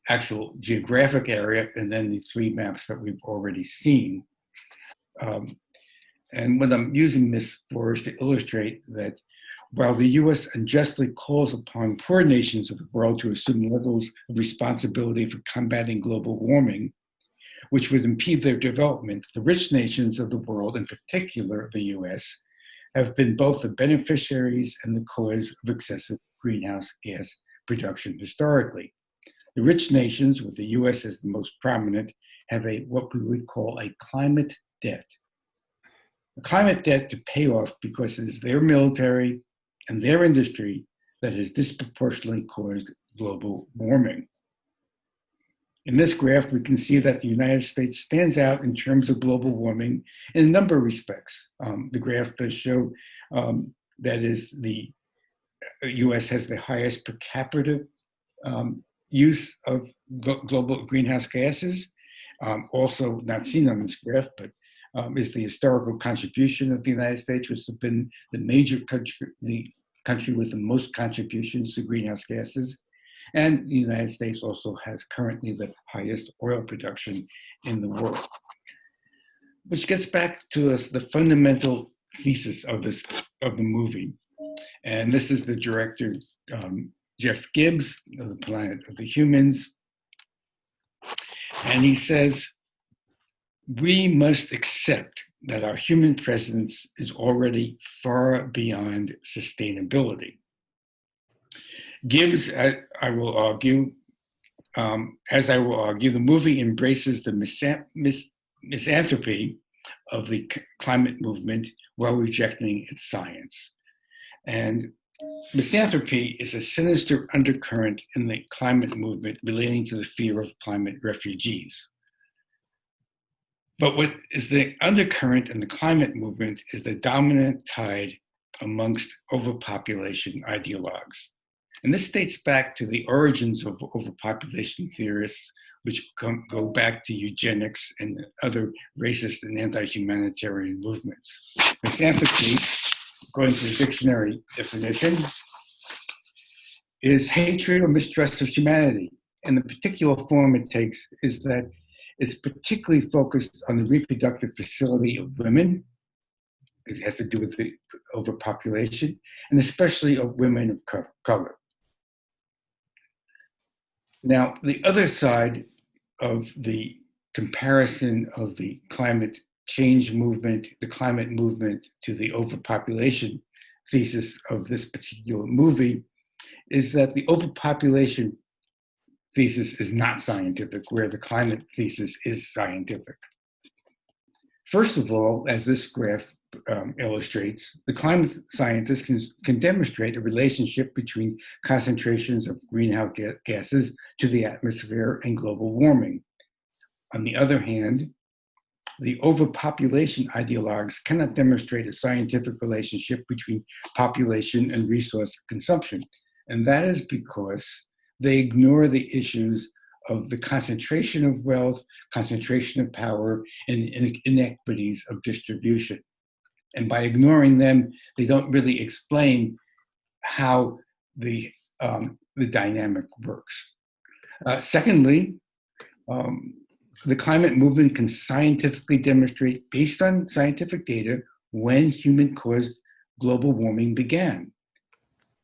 actual geographic area, and then the 3 maps that we've already seen. And what I'm using this for is to illustrate that While the US unjustly calls upon poor nations of the world to assume levels of responsibility for combating global warming, which would impede their development, the rich nations of the world, in particular the US, have been both the beneficiaries and the cause of excessive greenhouse gas production historically. The rich nations, with the US as the most prominent, have what we would call a climate debt. A climate debt to pay off because it is their military and their industry that has disproportionately caused global warming. In this graph, we can see that the United States stands out in terms of global warming in a number of respects. The graph does show that is the US has the highest per capita use of global greenhouse gases. Also not seen on this graph, but is the historical contribution of the United States, which has been the major country, the country with the most contributions to greenhouse gases. And the United States also has currently the highest oil production in the world. Which gets back to us the fundamental thesis of the movie. And this is the director, Jeff Gibbs, of The Planet of the Humans. And he says, we must accept that our human presence is already far beyond sustainability. Gibbs, I will argue, the movie embraces the misanthropy of the climate movement while rejecting its science. And misanthropy is a sinister undercurrent in the climate movement relating to the fear of climate refugees. But what is the undercurrent in the climate movement is the dominant tide amongst overpopulation ideologues. And this dates back to the origins of overpopulation theorists, which go back to eugenics and other racist and anti-humanitarian movements. Misanthropy, according to the dictionary definition, is hatred or mistrust of humanity. And the particular form it takes is that it's particularly focused on the reproductive facility of women. It has to do with the overpopulation, and especially of women of color. Now, the other side of the comparison of the climate change movement, the climate movement, to the overpopulation thesis of this particular movie is that the overpopulation thesis is not scientific, where the climate thesis is scientific. First of all, as this graph illustrates, the climate scientists can demonstrate a relationship between concentrations of greenhouse gases to the atmosphere and global warming. On the other hand, the overpopulation ideologues cannot demonstrate a scientific relationship between population and resource consumption. And that is because they ignore the issues of the concentration of wealth, concentration of power, and inequities of distribution. And by ignoring them, they don't really explain how the dynamic works. Secondly, the climate movement can scientifically demonstrate, based on scientific data, when human-caused global warming began.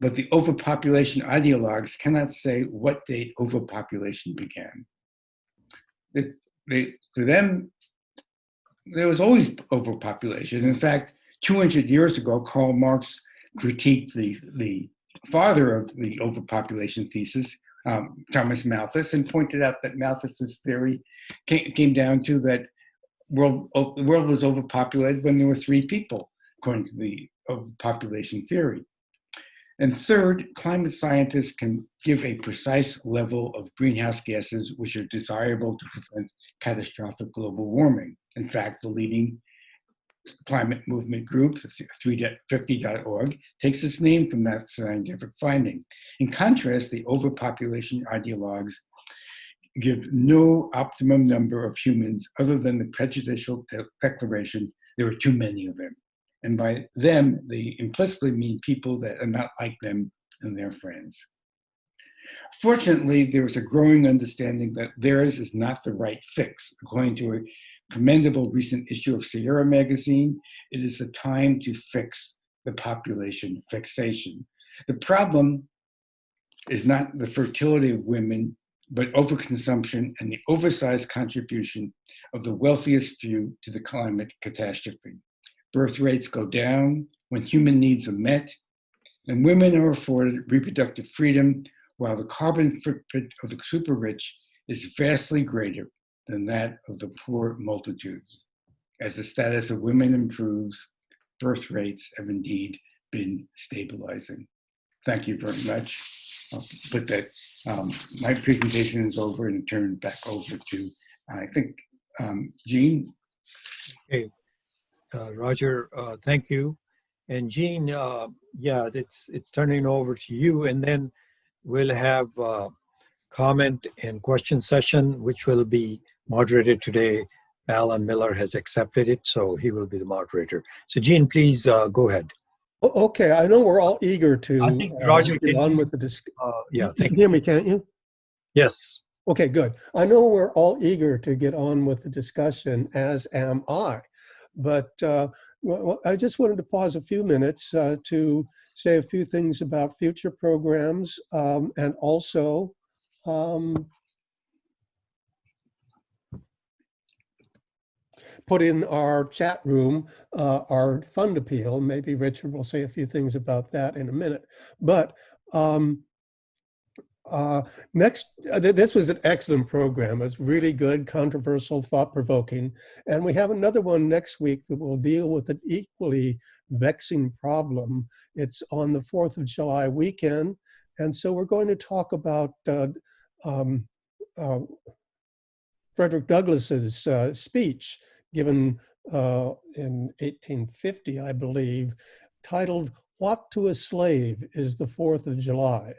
But the overpopulation ideologues cannot say what date overpopulation began. For them, there was always overpopulation. In fact, 200 years ago, Karl Marx critiqued the father of the overpopulation thesis, Thomas Malthus, and pointed out that Malthus's theory came down to that the world was overpopulated when there were 3 people, according to the overpopulation theory. And third, climate scientists can give a precise level of greenhouse gases which are desirable to prevent catastrophic global warming. In fact, the leading climate movement group, 350.org, takes its name from that scientific finding. In contrast, the overpopulation ideologues give no optimum number of humans other than the prejudicial declaration, there are too many of them. And by them, they implicitly mean people that are not like them and their friends. Fortunately, there is a growing understanding that theirs is not the right fix. According to a commendable recent issue of Sierra magazine, it is the time to fix the population fixation. The problem is not the fertility of women, but overconsumption and the oversized contribution of the wealthiest few to the climate catastrophe. Birth rates go down when human needs are met, and women are afforded reproductive freedom, while the carbon footprint of the super rich is vastly greater than that of the poor multitudes. As the status of women improves, birth rates have indeed been stabilizing. Thank you very much. I'll put that, my presentation is over and turn it back over to, I think, Jean. Okay, Roger, thank you. And Jean, yeah, it's turning over to you, and then we'll have comment and question session, which will be moderated today. Alan Miller has accepted it, so he will be the moderator. So Jean, please go ahead. Okay, I know we're all eager to I think Roger get on with the discussion. Yeah, You can hear me, can't you? Yes. Okay, good. I know we're all eager to get on with the discussion, as am I. But well, I just wanted to pause a few minutes to say a few things about future programs and also put in our chat room our fund appeal. Maybe Richard will say a few things about that in a minute. But next, this was an excellent program. It's really good, controversial, thought-provoking. And we have another one next week that will deal with an equally vexing problem. It's on the 4th of July weekend. And so we're going to talk about Frederick Douglass's speech given in 1850, I believe, titled, "What to a Slave is the 4th of July?"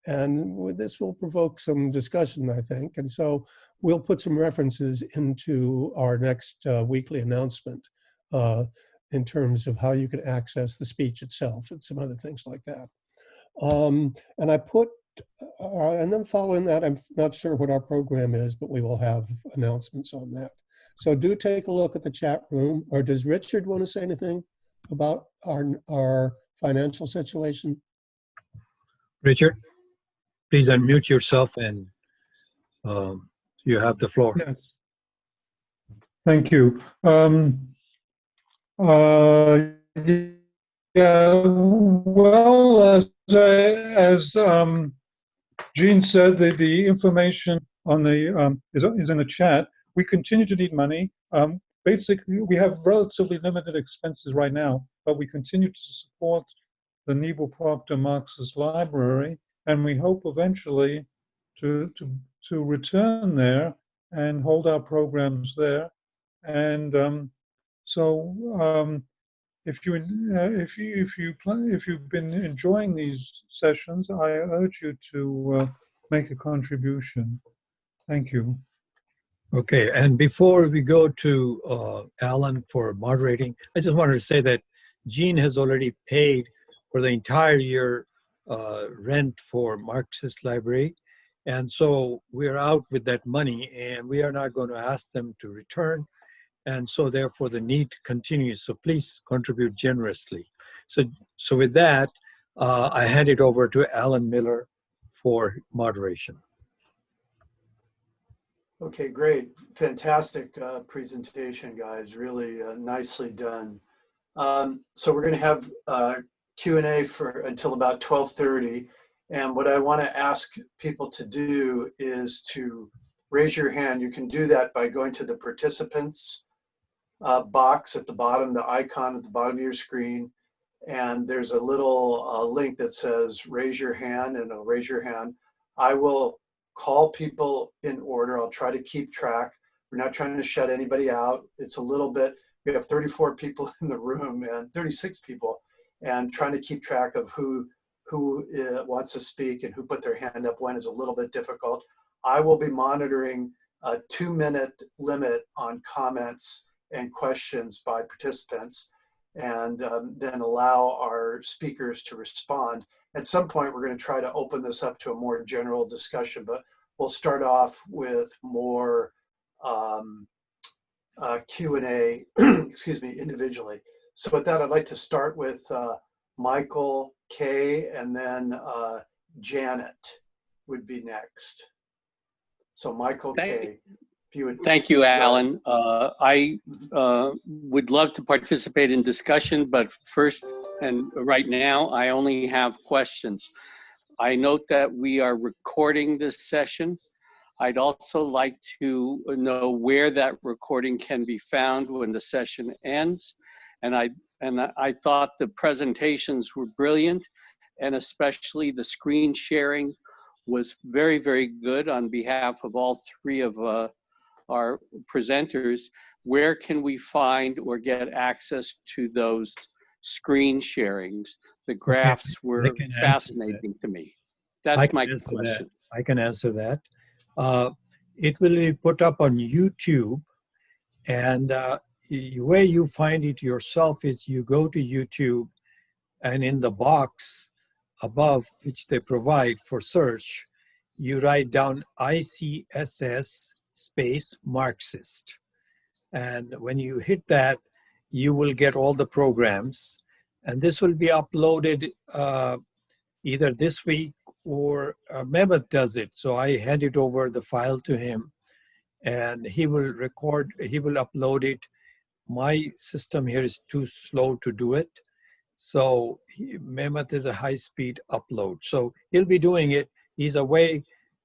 And this will provoke some discussion, I think. And so we'll put some references into our next weekly announcement in terms of how you can access the speech itself and some other things like that. And I put, and then following that, I'm not sure what our program is, but we will have announcements on that. So do take a look at the chat room. Or does Richard want to say anything about our financial situation? Richard, please unmute yourself and you have the floor. Yes. Thank you. Yeah, well, as Jean said, the information on the is in the chat. We continue to need money. Basically, we have relatively limited expenses right now, but we continue to support the Nebel Proctor Marxist Library, and we hope eventually to return there and hold our programs there. And if you've been enjoying these sessions, I urge you to make a contribution. Thank you. Okay, and before we go to Alan for moderating, I just wanted to say that Jean has already paid for the entire year rent for Marxist Library. And so we're out with that money and we are not going to ask them to return. And so therefore the need continues. So please contribute generously. So with that, I hand it over to Alan Miller for moderation. Okay, great. Fantastic presentation, guys. Really nicely done. So we're going to have Q&A for until about 12:30. And what I want to ask people to do is to raise your hand. You can do that by going to the participants box at the bottom, the icon at the bottom of your screen. And there's a little link that says raise your hand, and it'll raise your hand. I will call people in order. I'll try to keep track. We're not trying to shut anybody out. It's a little bit, we have 34 people in the room and 36 people, and trying to keep track of who wants to speak and who put their hand up when is a little bit difficult. I will be monitoring a 2-minute limit on comments and questions by participants, and then allow our speakers to respond. At some point, we're going to try to open this up to a more general discussion, but we'll start off with more Q&A, excuse me, individually. So with that, I'd like to start with Michael, Kay, and then Janet would be next. So Michael, Kay, if you would. Thank you, Alan. I would love to participate in discussion, but first and right now, I only have questions. I note that we are recording this session. I'd also like to know where that recording can be found when the session ends. And I thought the presentations were brilliant, and especially the screen sharing was very, very good on behalf of all three of our presenters. Where can we find or get access to those screen sharings? The graphs were fascinating to me. That's my question. I can answer that. It will be put up on YouTube, and the way you find it yourself is you go to YouTube, and in the box above, which they provide for search, you write down ICSS space Marxist. And when you hit that, you will get all the programs. And this will be uploaded either this week or Mehmet does it. So I hand it over the file to him, and he will upload it. My system here is too slow to do it. So Mehmet is a high-speed upload. So he'll be doing it. He's away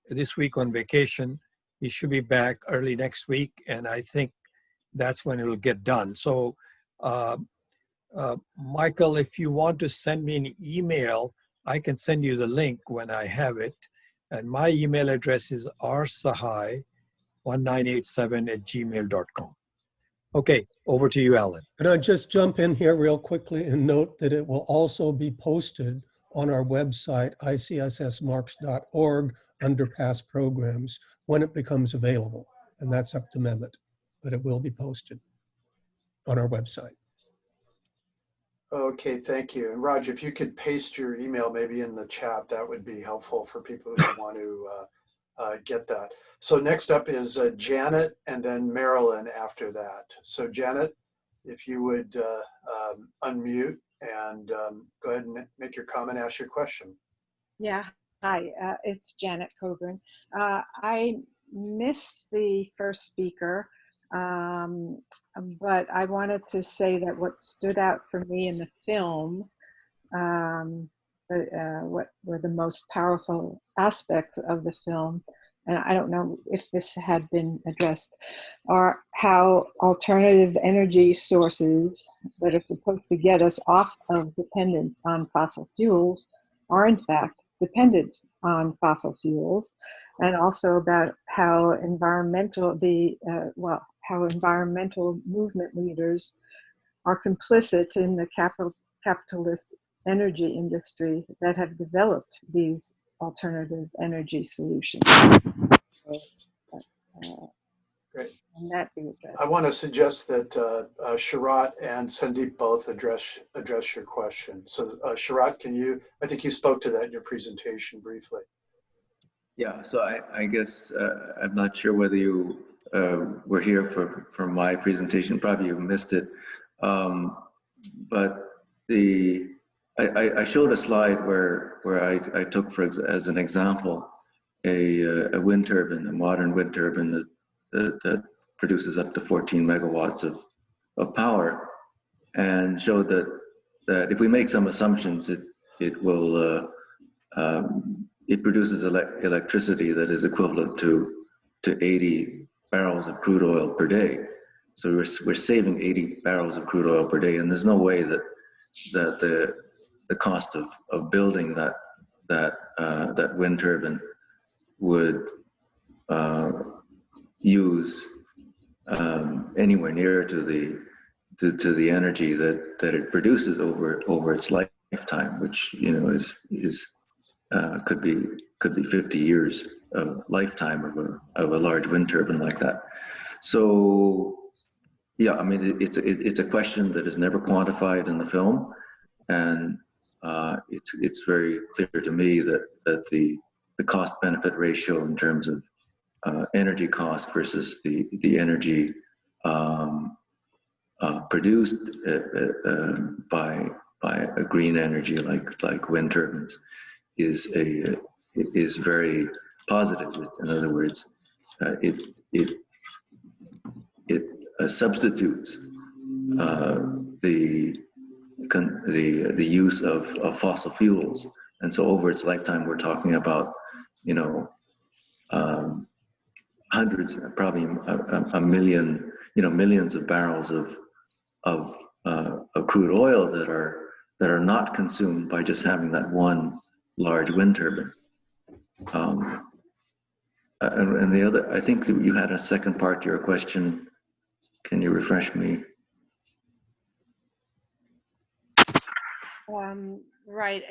this week on vacation. He should be back early next week, and I think that's when it'll get done. So Michael, if you want to send me an email, I can send you the link when I have it. And my email address is rsahai1987@gmail.com. Okay, over to you, Alan. Can I just jump in here real quickly and note that it will also be posted on our website, icssmarks.org, under past programs when it becomes available. And that's up to Mehmet, but it will be posted on our website. Okay, thank you. And Raj, if you could paste your email maybe in the chat, that would be helpful for people who want to get that. So next up is Janet, and then Marilyn after that. So Janet, if you would unmute and go ahead and make your comment, ask your question. Yeah, hi, it's Janet Coburn. I missed the first speaker, but I wanted to say that what stood out for me in the film, what were the most powerful aspects of the film, and I don't know if this had been addressed, are how alternative energy sources that are supposed to get us off of dependence on fossil fuels are in fact dependent on fossil fuels, and also about how environmental movement leaders are complicit in the capitalist energy industry that have developed these alternative energy solutions. Great. And that be addressed. I want to suggest that Sharat and Sandeep both address your question. So Sharat, I think you spoke to that in your presentation briefly. Yeah, so I guess I'm not sure whether you were here for my presentation. Probably you missed it. But I showed a slide where I took as an example a wind turbine, a modern wind turbine that produces up to 14 megawatts of power, and showed that if we make some assumptions, it will it produces electricity that is equivalent to 80 barrels of crude oil per day. So we're saving 80 barrels of crude oil per day, and there's no way that the cost of building that wind turbine would use anywhere near to the energy that it produces over its lifetime, which is could be 50 years of lifetime of a large wind turbine like that. So yeah, I mean it's a question that is never quantified in the film, and it's very clear to me that the cost benefit ratio in terms of energy cost versus the energy produced by a green energy like wind turbines is very positive. In other words, it substitutes the use of fossil fuels, and so over its lifetime, we're talking about, you know, hundreds, probably a million, you know, millions of barrels of crude oil that are not consumed by just having that one large wind turbine. And the other, I think that you had a second part to your question. Can you refresh me? Right.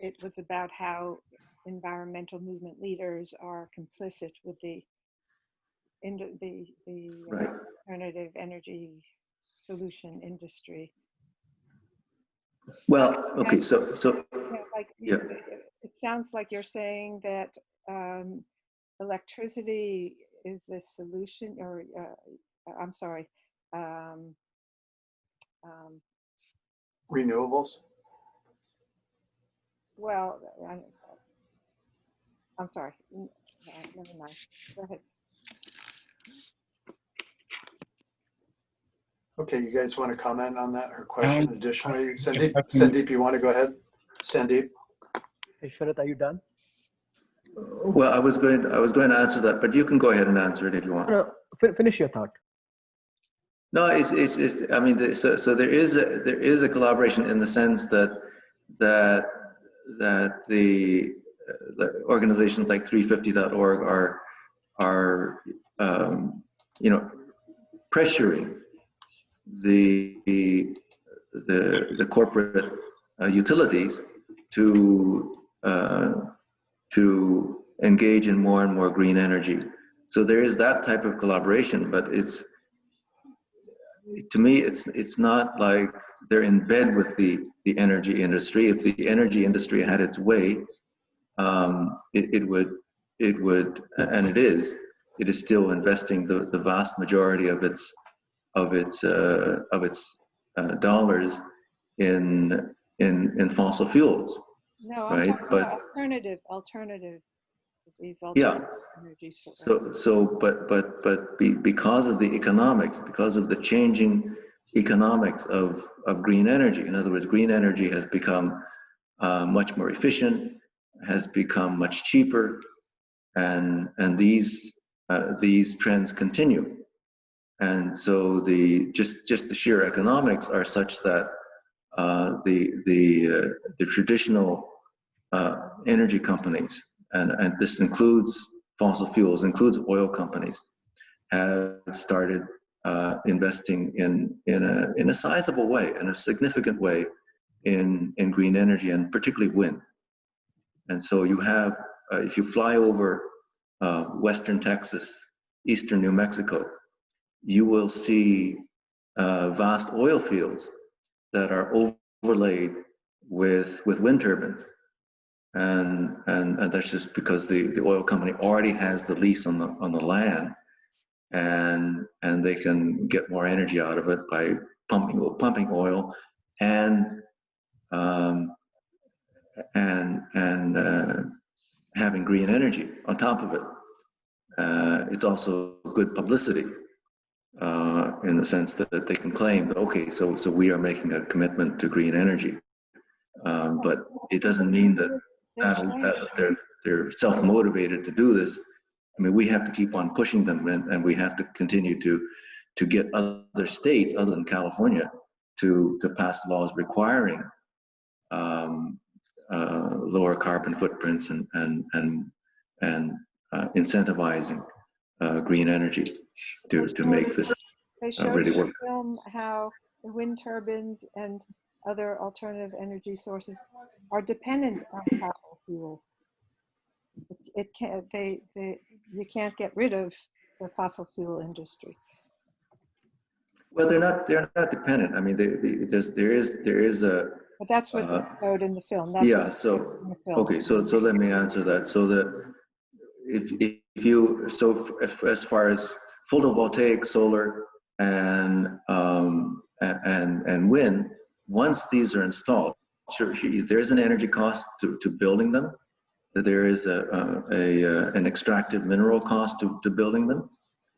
It was about how environmental movement leaders are complicit with the Right. alternative energy solution industry. Well, okay, so yeah. It sounds like you're saying that electricity is the solution, or I'm sorry. Renewables? Well, I'm sorry. Never mind. Go ahead. Okay, you guys want to comment on that, her question additionally? Sandeep, you want to go ahead? Sandeep? Hey, Sharath, are you done? Well, I was going to answer that, but you can go ahead and answer it if you want. No, finish your thought. No, it's I mean, so there is a collaboration in the sense that the organizations like 350.org are you know, pressuring the corporate utilities to engage in more and more green energy. So there is that type of collaboration, but to me, it's not like they're in bed with the energy industry. If the energy industry had its way, it would, and it is still investing the vast majority of its dollars in fossil fuels. No, I'm right? talking But about alternative. These yeah. alternative energy sources. But because of the economics, because of the changing economics of green energy, in other words, green energy has become much more efficient, has become much cheaper, and these trends continue. And so just the sheer economics are such that the traditional energy companies, and this includes fossil fuels, includes oil companies, have started investing in a sizable way, in a significant way, in green energy, and particularly wind. And so you have, if you fly over western Texas, eastern New Mexico, you will see vast oil fields that are overlaid with wind turbines. And that's just because the oil company already has the lease on the land, and they can get more energy out of it by pumping oil and having green energy on top of it. It's also good publicity in the sense that they can claim that, okay, so we are making a commitment to green energy, but it doesn't mean that they're self-motivated to do this. I mean, we have to keep on pushing them, and we have to continue to get other states other than California to pass laws requiring lower carbon footprints and incentivizing green energy to make this They showed really in work. the film how the wind turbines and other alternative energy sources are dependent on fossil fuel. It can't. You can't get rid of the fossil fuel industry. Well, they're not dependent. I mean, there is a. But that's what they showed in the film. That's Yeah. what So in the film. okay. So let me answer that. So if as far as photovoltaic, solar, and wind, once these are installed, sure, there's an energy cost to building them. There is an extractive mineral cost to building them.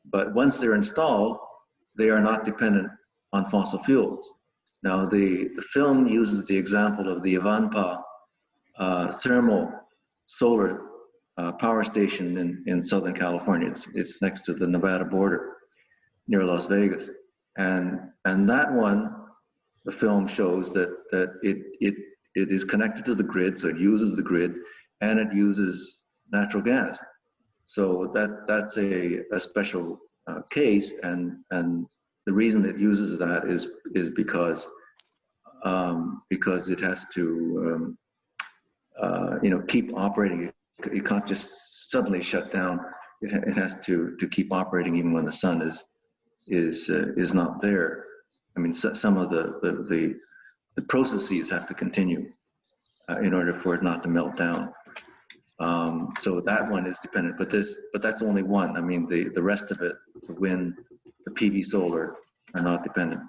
But once they're installed, they are not dependent on fossil fuels. Now, the film uses the example of the Ivanpah thermal solar power station in Southern California. It's next to the Nevada border near Las Vegas. And that one, the film shows that it is connected to the grid, so it uses the grid, and it uses natural gas. So that's a special case, and the reason it uses that is because it has to keep operating. It can't just suddenly shut down. It has to keep operating even when the sun is not there. I mean, some of the processes have to continue in order for it not to melt down. So that one is dependent, but that's only one. I mean, the rest of it, the wind, the PV solar, are not dependent.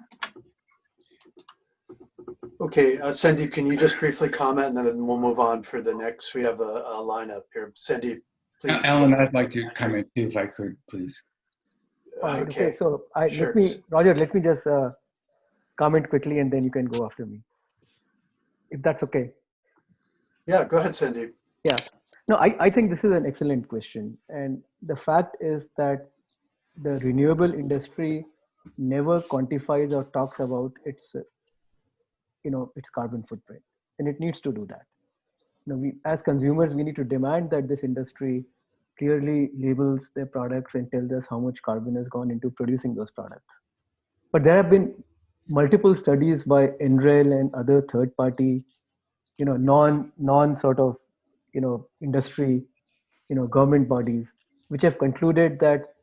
Okay, Sandeep, can you just briefly comment, and then we'll move on for the next. We have a lineup here. Sandeep, please. Alan, I'd like to comment too, if I could, please. Okay, so sure. Roger, let me just comment quickly, and then you can go after me, if that's okay. Yeah, go ahead, Sandeep. Yeah, no, I think this is an excellent question, and the fact is that the renewable industry never quantifies or talks about its carbon footprint, and it needs to do that. We, as consumers, we need to demand that this industry clearly labels their products and tells us how much carbon has gone into producing those products. But there have been multiple studies by NREL and other third-party, non sort of, industry, government bodies, which have concluded that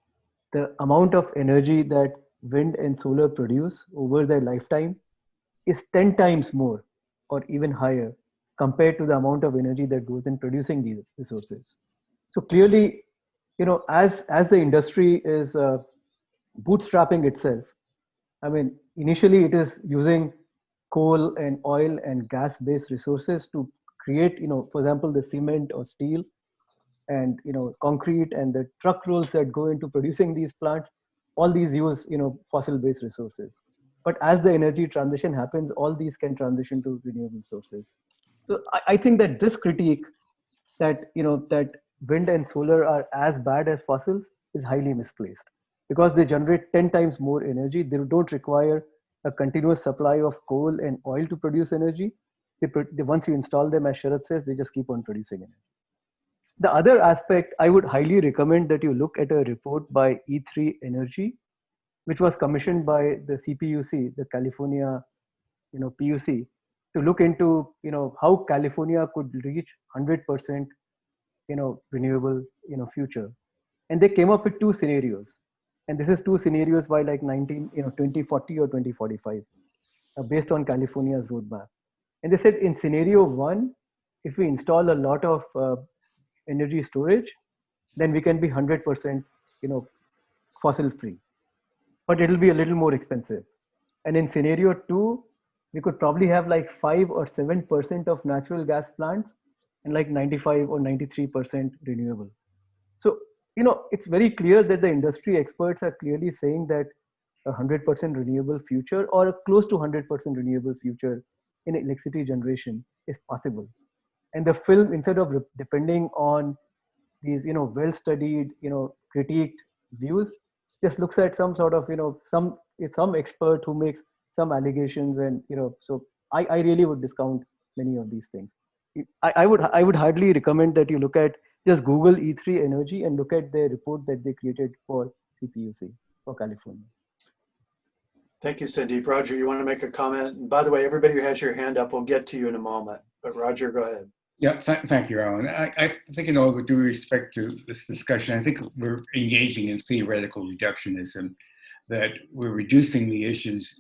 the amount of energy that wind and solar produce over their lifetime is 10 times more or even higher compared to the amount of energy that goes in producing these resources. So clearly, as the industry is bootstrapping itself, I mean, initially it is using coal and oil and gas-based resources to create, for example, the cement or steel and, concrete and the truck rolls that go into producing these plants. All these use, fossil-based resources. But as the energy transition happens, all these can transition to renewable sources. So I think that this critique that, that wind and solar are as bad as fossils is highly misplaced, because they generate 10 times more energy. They don't require a continuous supply of coal and oil to produce energy. Once you install them, as Sharath says, they just keep on producing energy. The other aspect, I would highly recommend that you look at a report by E3 Energy, which was commissioned by the CPUC, the California, PUC, to look into, how California could reach 100%, renewable, future. And they came up with two scenarios. And this is two scenarios by like 2040 or 2045, based on California's roadmap. And they said in scenario one, if we install a lot of energy storage, then we can be 100%, fossil free. But it'll be a little more expensive. And in scenario two, we could probably have like 5 or 7% of natural gas plants and like 95 or 93% renewable. So, it's very clear that the industry experts are clearly saying that a 100% renewable future or a close to 100% renewable future in electricity generation is possible. And the film, instead of depending on these, well-studied, critiqued views, just looks at some sort of, some expert who makes some allegations, and so I really would discount many of these things. I would hardly recommend that you look at, just Google E3 Energy and look at their report that they created for CPUC for California. Thank you, Sandeep. Roger, you want to make a comment? And by the way, everybody who has your hand up, we'll get to you in a moment. But Roger, go ahead. Yeah, thank you, Alan. I think, in all due respect to this discussion, I think we're engaging in theoretical reductionism, that we're reducing the issues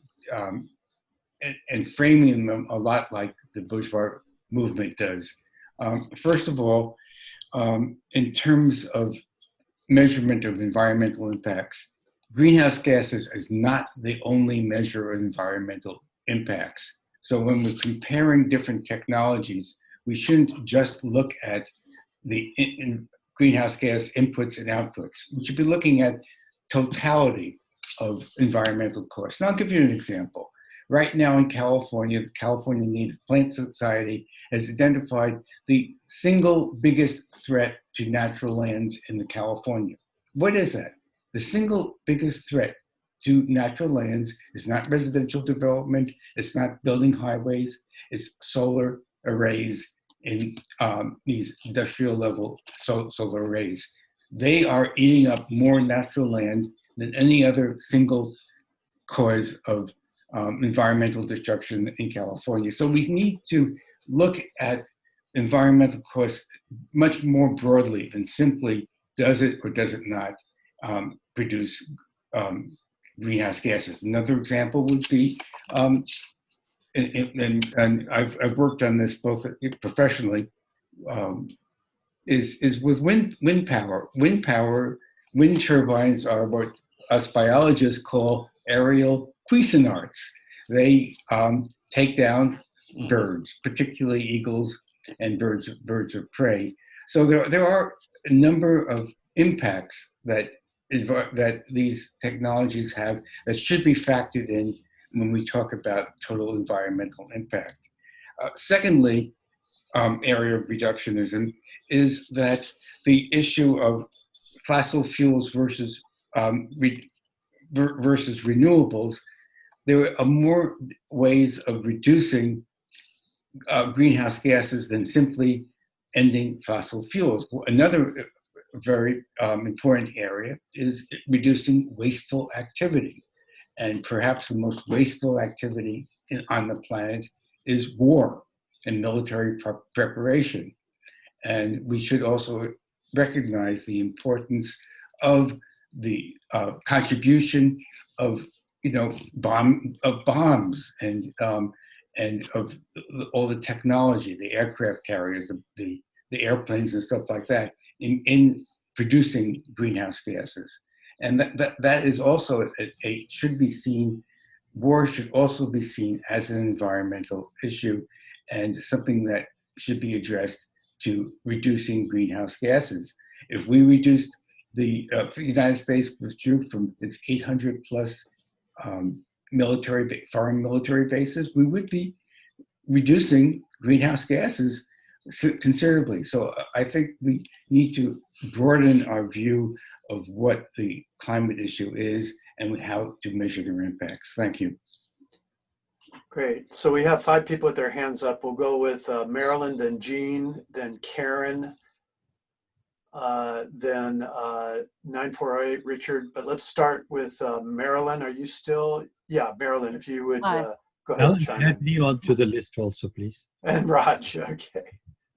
and framing them a lot like the bourgeois movement does. First of all, in terms of measurement of environmental impacts, greenhouse gases is not the only measure of environmental impacts. So when we're comparing different technologies, we shouldn't just look at the greenhouse gas inputs and outputs. We should be looking at totality of environmental costs. And I'll give you an example. Right now in California, the California Native Plant Society has identified the single biggest threat to natural lands in the California. What is that? The single biggest threat to natural lands is not residential development, it's not building highways, it's solar arrays in these industrial level solar arrays. They are eating up more natural land than any other single cause of environmental destruction in California. So we need to look at environmental costs much more broadly than simply does it or does it not produce greenhouse gases. Another example would be, and I've worked on this both professionally, is with wind power. Wind turbines are what us biologists call aerial Cuisinarts. They take down birds, particularly eagles and birds of prey. So there are a number of impacts that these technologies have that should be factored in when we talk about total environmental impact. Secondly, area of reductionism is that the issue of fossil fuels versus renewables, there are more ways of reducing greenhouse gases than simply ending fossil fuels. Another very important area is reducing wasteful activity. And perhaps the most wasteful activity on the planet is war and military preparation. And we should also recognize the importance of the contribution of bombs and of all the technology, the aircraft carriers, the airplanes and stuff like that in producing greenhouse gases. And that is also should be seen. War should also be seen as an environmental issue and something that should be addressed to reducing greenhouse gases. If we reduced the United States withdrew from its 800 plus foreign military bases, we would be reducing greenhouse gases considerably. So I think we need to broaden our view of what the climate issue is and how to measure their impacts. Thank you. Great. So we have 5 people with their hands up. We'll go with Marilyn, then Jean, then Karen, then 948 Richard. But let's start with Marilyn. Are you still? Yeah, Marilyn, if you would go ahead and chime in. Add me onto the list also, please. And Raj, okay.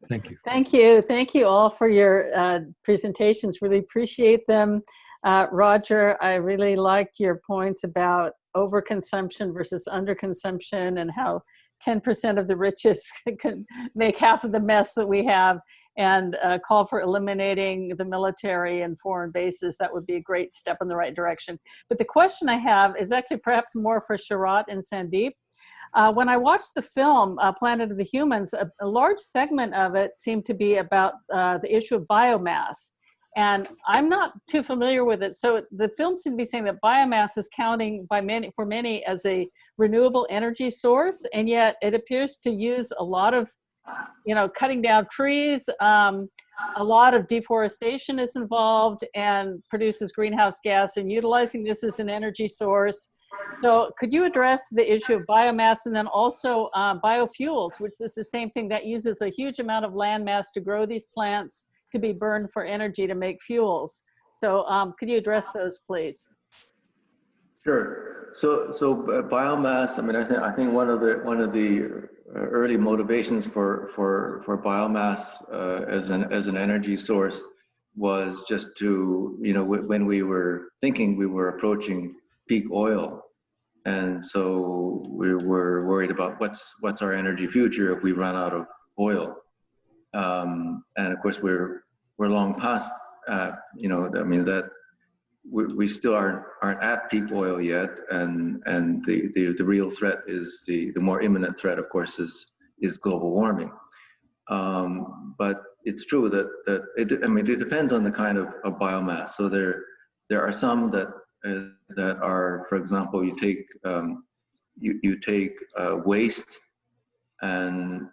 Thank you. Thank you. Thank you all for your presentations. Really appreciate them. Roger, I really liked your points about overconsumption versus underconsumption and how 10% of the richest can make half of the mess that we have, and call for eliminating the military and foreign bases. That would be a great step in the right direction. But the question I have is actually perhaps more for Sharat and Sandeep. When I watched the film, Planet of the Humans, a large segment of it seemed to be about the issue of biomass. And I'm not too familiar with it. So the film seemed to be saying that biomass is counting for many as a renewable energy source. And yet it appears to use a lot of, cutting down trees. A lot of deforestation is involved and produces greenhouse gas, and utilizing this as an energy source. So could you address the issue of biomass, and then also biofuels, which is the same thing that uses a huge amount of land mass to grow these plants to be burned for energy to make fuels. So could you address those, please? Sure. So biomass. I mean, I think one of the early motivations for biomass as an energy source was just to, when we were thinking we were approaching peak oil, and so we were worried about what's our energy future if we run out of oil. And of course we're long past, I mean, that we still aren't at peak oil yet, and the real threat is the more imminent threat, of course, is global warming. But it's true that it depends on the kind of biomass. So there are some that are, for example, you take waste and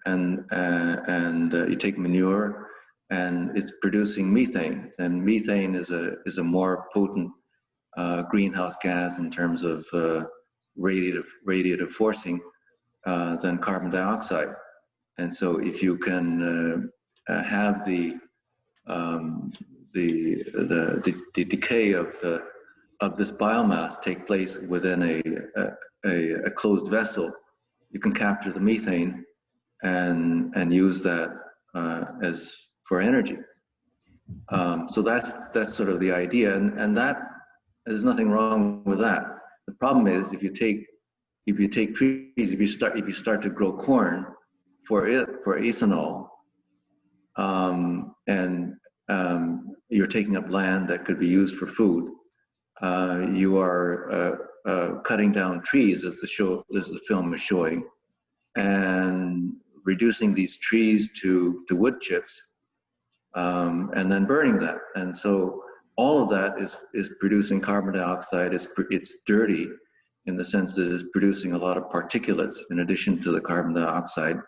you take manure, and it's producing methane. And methane is a more potent greenhouse gas in terms of radiative forcing than carbon dioxide. And so if you can have the decay of this biomass take place within a closed vessel, you can capture the methane and use that as for energy. So that's sort of the idea, and that there's nothing wrong with that. The problem is if you take trees, if you start to grow corn for ethanol, and you're taking up land that could be used for food, you are cutting down trees, as the film is showing, and reducing these trees to wood chips, and then burning that. And so all of that is producing carbon dioxide. It's dirty in the sense that it's producing a lot of particulates in addition to the carbon dioxide.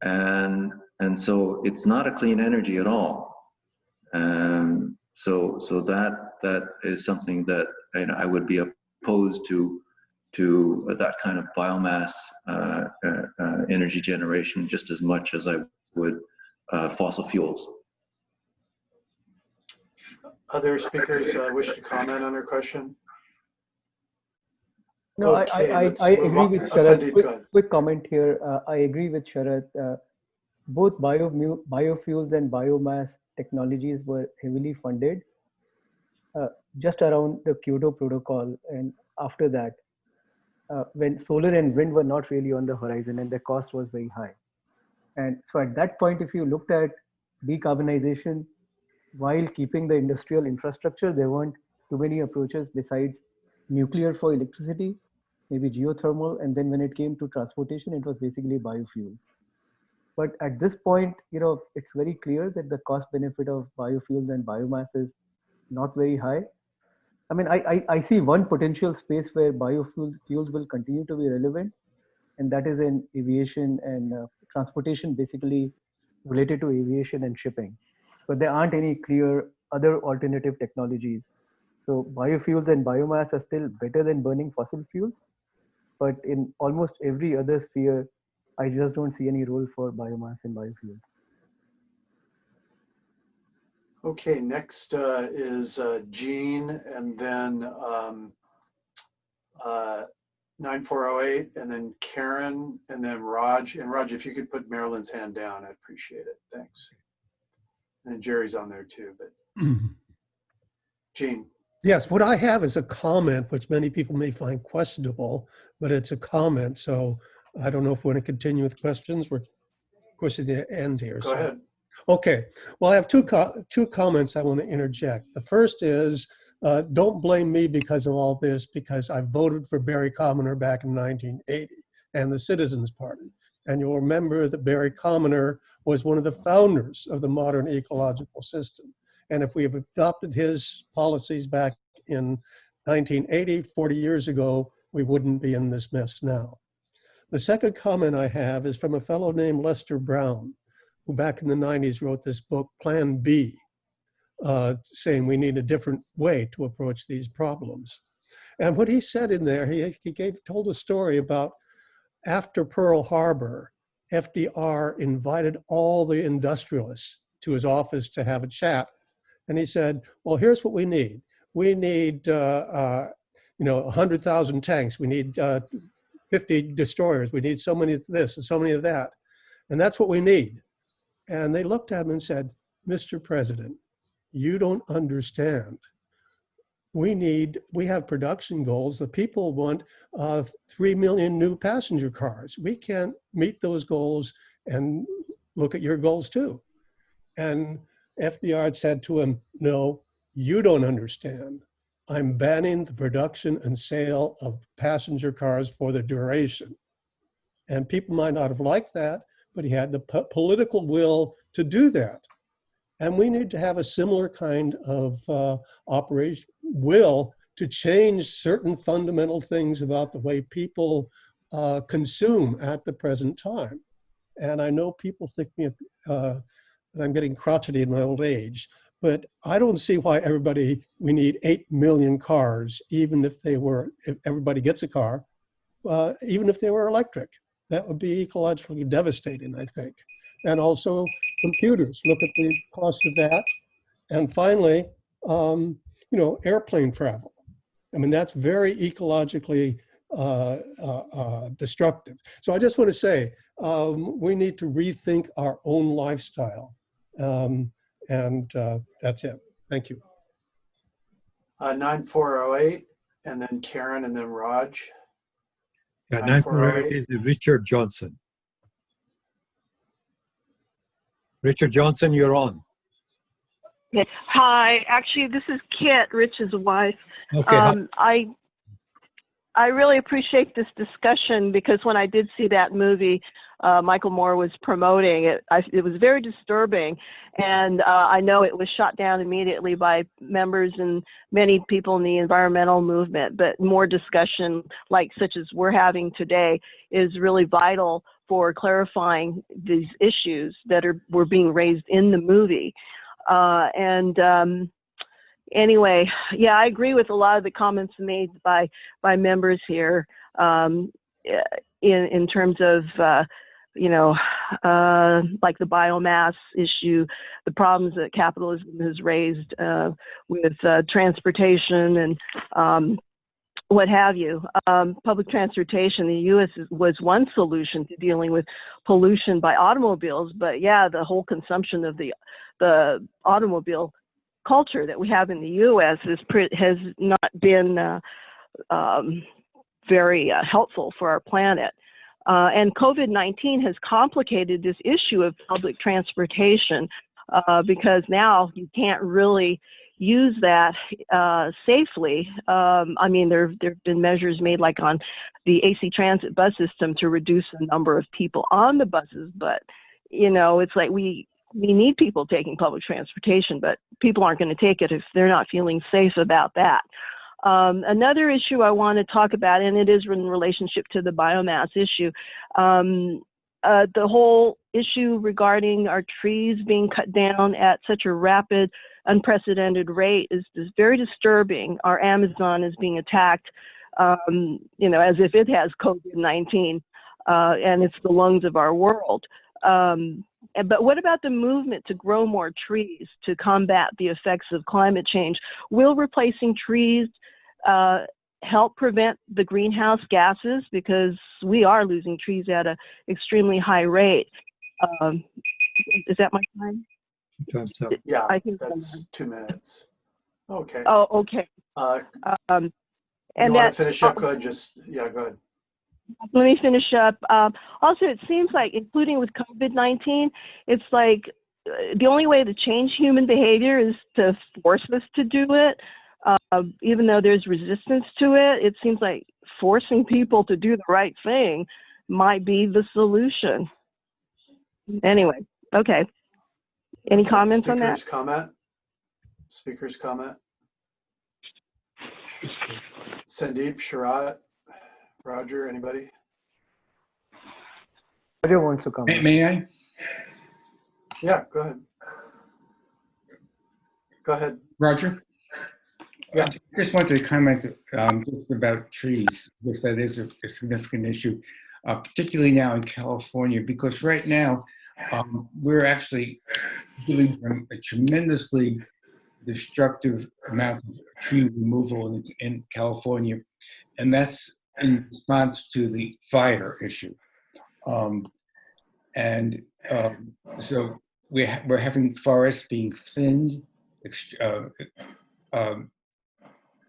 And so it's not a clean energy at all. So that is something that I would be opposed to that kind of biomass energy generation just as much as I would fossil fuels. Other speakers wish to comment on her question? No, Okay, I let's move agree on. with Sandeep, Sharath. go ahead. Quick comment here. I agree with Sharath. Both biofuels and biomass technologies were heavily funded just around the Kyoto Protocol, and after that, when solar and wind were not really on the horizon and the cost was very high. And so at that point, if you looked at decarbonization while keeping the industrial infrastructure, there weren't too many approaches besides nuclear for electricity, maybe geothermal, and then when it came to transportation, it was basically biofuels. But at this point, it's very clear that the cost benefit of biofuels and biomass is not very high. I mean, I see one potential space where biofuels will continue to be relevant, and that is in aviation and transportation, basically related to aviation and shipping. But there aren't any clear other alternative technologies. So biofuels and biomass are still better than burning fossil fuels, but in almost every other sphere, I just don't see any role for biomass and biofuels. Okay, next is Jean, and then 9408, and then Karen, and then Raj. And Raj, if you could put Marilyn's hand down, I'd appreciate it. Thanks. And then Jerry's on there too, but Jean. Yes, what I have is a comment, which many people may find questionable, but it's a comment. So I don't know if we want to continue with questions. We're pushing the end here. Go ahead. Okay. Well, I have two comments I want to interject. The first is, don't blame me because of all this, because I voted for Barry Commoner back in 1980 and the Citizens Party. And you'll remember that Barry Commoner was one of the founders of the modern ecological system. And if we have adopted his policies back in 1980, 40 years ago, we wouldn't be in this mess now. The second comment I have is from a fellow named Lester Brown, who back in the 90s wrote this book, Plan B, saying we need a different way to approach these problems. And what he said in there, he told a story about after Pearl Harbor, FDR invited all the industrialists to his office to have a chat. And he said, well, here's what we need. We need 100,000 tanks. We need 50 destroyers. We need so many of this and so many of that. And that's what we need. And they looked at him and said, Mr. President, you don't understand. We have production goals. The people want 3 million new passenger cars. We can't meet those goals, and look at your goals too. And FDR had said to him, no, you don't understand. I'm banning the production and sale of passenger cars for the duration. And people might not have liked that, but he had the political will to do that. And we need to have a similar kind of will to change certain fundamental things about the way people consume at the present time. And I know people think that I'm getting crotchety in my old age, but I don't see why we need 8 million cars, even if everybody gets a car, even if they were electric. That would be ecologically devastating, I think. And also computers, look at the cost of that. And finally, airplane travel. I mean, that's very ecologically destructive. So I just want to say, we need to rethink our own lifestyle. And that's it. Thank you. 9408, and then Karen, and then Raj. Yeah, 9408 is Richard Johnson. Richard Johnson, you're on. Yes. Hi, actually, this is Kit, Rich's wife. Okay. I really appreciate this discussion because when I did see that movie, Michael Moore was promoting it. It was very disturbing, and I know it was shot down immediately by members and many people in the environmental movement. But more discussion, like such as we're having today, is really vital for clarifying these issues that were being raised in the movie. Anyway, yeah, I agree with a lot of the comments made by members here in terms of like the biomass issue, the problems that capitalism has raised with transportation and what have you. Public transportation in the U.S. was one solution to dealing with pollution by automobiles, but yeah, the whole consumption of the automobile culture that we have in the U.S. has not been very helpful for our planet. And COVID-19 has complicated this issue of public transportation because now you can't really use that safely. I mean, there have been measures made like on the AC Transit bus system to reduce the number of people on the buses, but it's like we need people taking public transportation, but people aren't going to take it if they're not feeling safe about that. Another issue I want to talk about, and it is in relationship to the biomass issue, the whole issue regarding our trees being cut down at such a rapid, unprecedented rate is very disturbing. Our Amazon is being attacked, as if it has COVID-19, and it's the lungs of our world. But what about the movement to grow more trees to combat the effects of climate change? Will replacing trees help prevent the greenhouse gases? Because we are losing trees at an extremely high rate. Is that my time? Time's up. Yeah, I think that's 2 minutes. Okay. Oh, okay. And you want to finish up? Go ahead. Go ahead. Let me finish up. Also, it seems like, including with COVID-19, it's like the only way to change human behavior is to force us to do it. Even though there's resistance to it, it seems like forcing people to do the right thing might be the solution. Anyway, okay. Any comments on that? Speaker's comment? Sandeep, Sharat, Roger, anybody? Roger wants to comment. May I? Yeah, go ahead. Go ahead. Roger? Yeah. I just wanted to comment just about trees, because that is a significant issue, particularly now in California, because right now we're actually doing a tremendously destructive amount of tree removal in California, and that's in response to the fire issue. So we're having forests being thinned,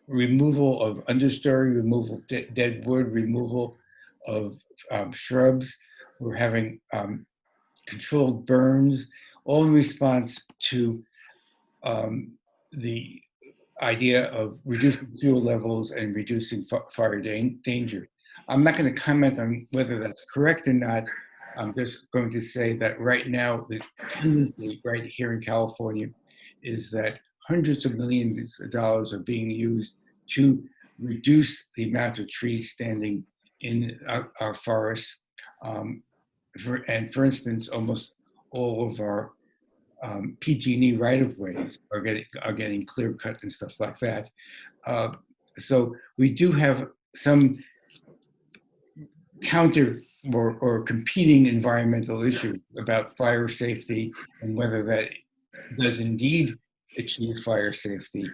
removal of understory, removal of dead wood, removal of shrubs. We're having controlled burns, all in response to the idea of reducing fuel levels and reducing fire danger. I'm not going to comment on whether that's correct or not. I'm just going to say that right now, the tendency right here in California is that hundreds of millions of dollars are being used to reduce the amount of trees standing in our forests. For instance, almost all of our PG&E right-of-ways are getting clear cut and stuff like that. So we do have some counter or competing environmental issues about fire safety and whether that does indeed achieve fire safety,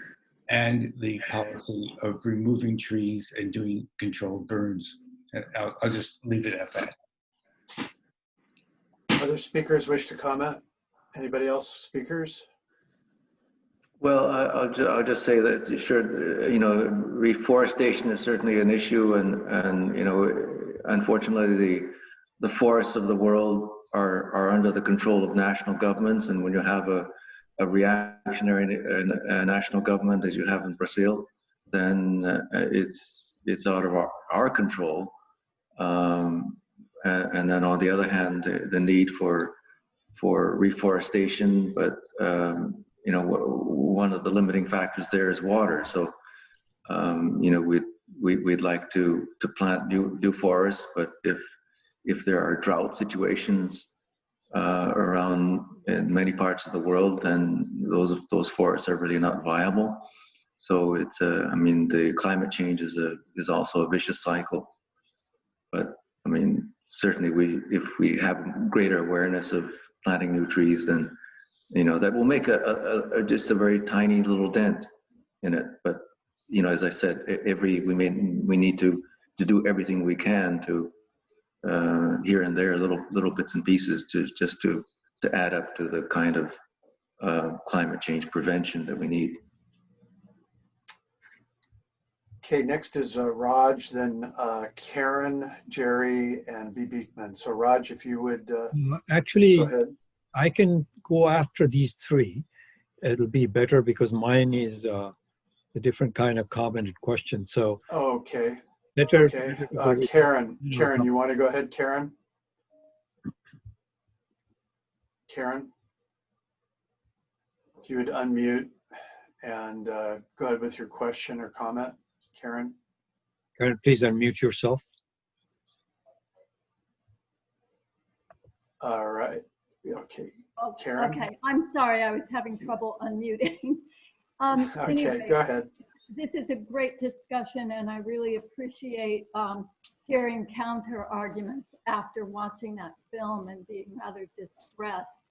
and the policy of removing trees and doing controlled burns. I'll just leave it at that. Other speakers wish to comment? Anybody else speakers? Well, I'll just say that sure, you know, reforestation is certainly an issue, and you know, unfortunately, the forests of the world are under the control of national governments, and when you have a reactionary national government, as you have in Brazil, then it's out of our control. And then on the other hand, the need for reforestation, but you know, one of the limiting factors there is water. So you know, we'd like to plant new forests, but if there are drought situations around in many parts of the world, then those forests are really not viable. So it's I mean, the climate change is also a vicious cycle. But I mean, certainly if we have greater awareness of planting new trees, then you know that will make just a very tiny little dent in it. But you know, as I said, we need to do everything we can to here and there, little bits and pieces to add up to the kind of climate change prevention that we need. Okay, next is Raj, then Karen, Jerry, and B. Beekman. So Raj, if you would actually, go ahead. I can go after these three. It'll be better because mine is a different kind of comment and question. So okay. Better, okay. Karen, you want to go ahead, Karen? Karen, if you would unmute and go ahead with your question or comment, Karen. Karen, please unmute yourself. All right. Okay. Karen. Okay. I'm sorry. I was having trouble unmuting. Okay. Anyway, go ahead. This is a great discussion, and I really appreciate hearing counter arguments after watching that film and being rather distressed.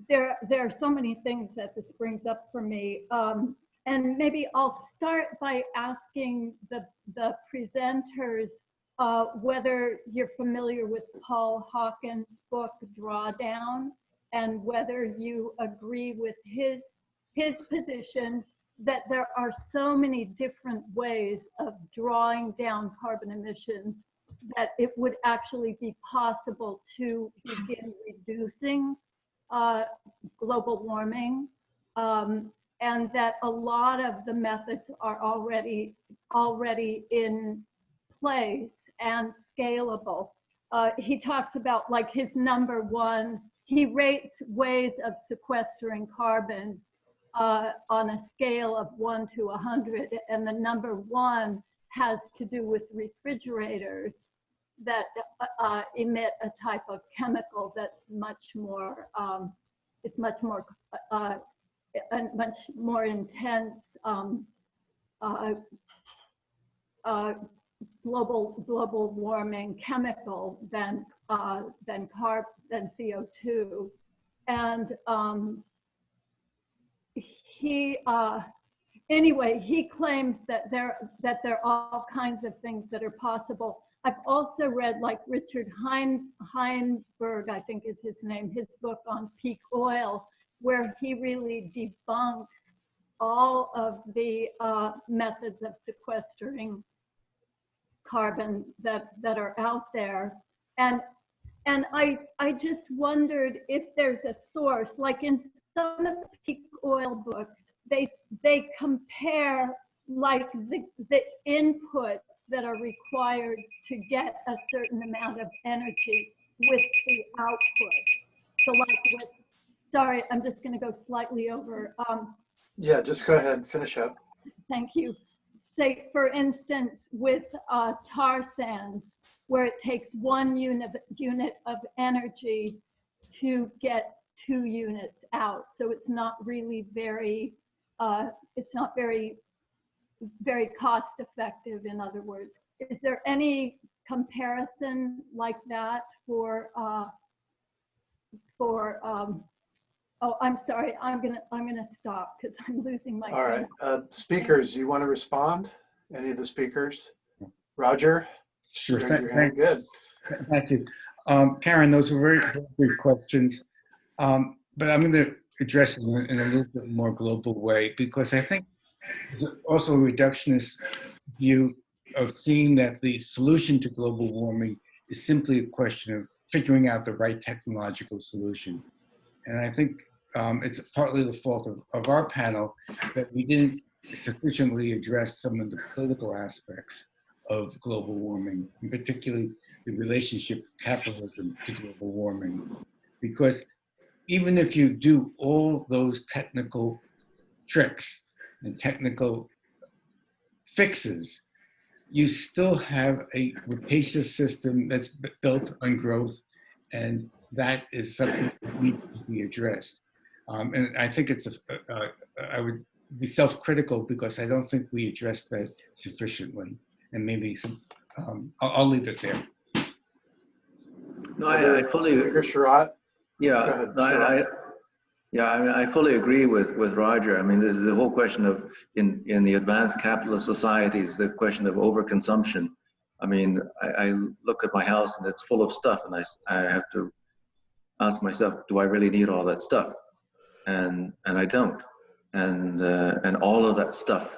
There are so many things that this brings up for me. And maybe I'll start by asking the presenters whether you're familiar with Paul Hawken's book, Drawdown, and whether you agree with his position that there are so many different ways of drawing down carbon emissions that it would actually be possible to begin reducing global warming, and that a lot of the methods are already in place and scalable. He talks about, like, his number one, he rates ways of sequestering carbon on a scale of 1 to 100, and the number one has to do with refrigerators that emit a type of chemical that's much more, it's much more, a much more intense global warming chemical than CO2, and anyway, he claims that there are all kinds of things that are possible. I've also read, like, Richard Heinberg, I think is his name, his book on peak oil, where he really debunks all of the methods of sequestering carbon that are out there. And I just wondered if there's a source, like in some of the peak oil books, they compare like the inputs that are required to get a certain amount of energy with the output. So like with, sorry, I'm just going to go slightly over. Yeah, just go ahead and finish up. Thank you. Say, for instance, with tar sands, where it takes 1 unit of energy to get 2 units out. So it's not really very, it's not very cost effective, in other words. Is there any comparison like that for oh, I'm sorry, I'm gonna stop because I'm losing my All right, speakers, you want to respond? Any of the speakers? Roger? Sure, Good. Thank you. Karen, those were very, very good questions. But I'm going to address it in a little bit more global way, because I think there's also a reductionist view of seeing that the solution to global warming is simply a question of figuring out the right technological solution. And I think it's partly the fault of our panel that we didn't sufficiently address some of the political aspects of global warming, and particularly the relationship of capitalism to global warming. Because even if you do all those technical tricks and technical fixes, you still have a rapacious system that's built on growth, and that is something that needs to be addressed. And I think it's I would be self-critical because I don't think we addressed that sufficiently. And maybe some, I'll leave it there. No, I fully Speaker Sherratt? Yeah, Go ahead, no, I mean, I fully agree with Roger. I mean, there's the whole question of in the advanced capitalist societies, the question of overconsumption. I mean, I look at my house and it's full of stuff, and I have to ask myself, do I really need all that stuff? And I don't. And all of that stuff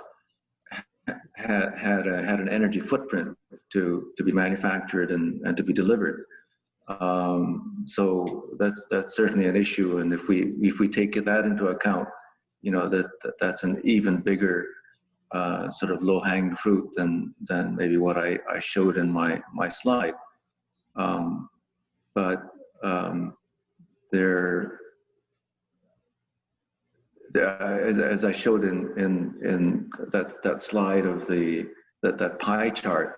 had an energy footprint to be manufactured and to be delivered. So that's certainly an issue, and if we take that into account, you know, that's an even bigger sort of low-hanging fruit than maybe what I showed in my slide. But as I showed in that slide of that pie chart,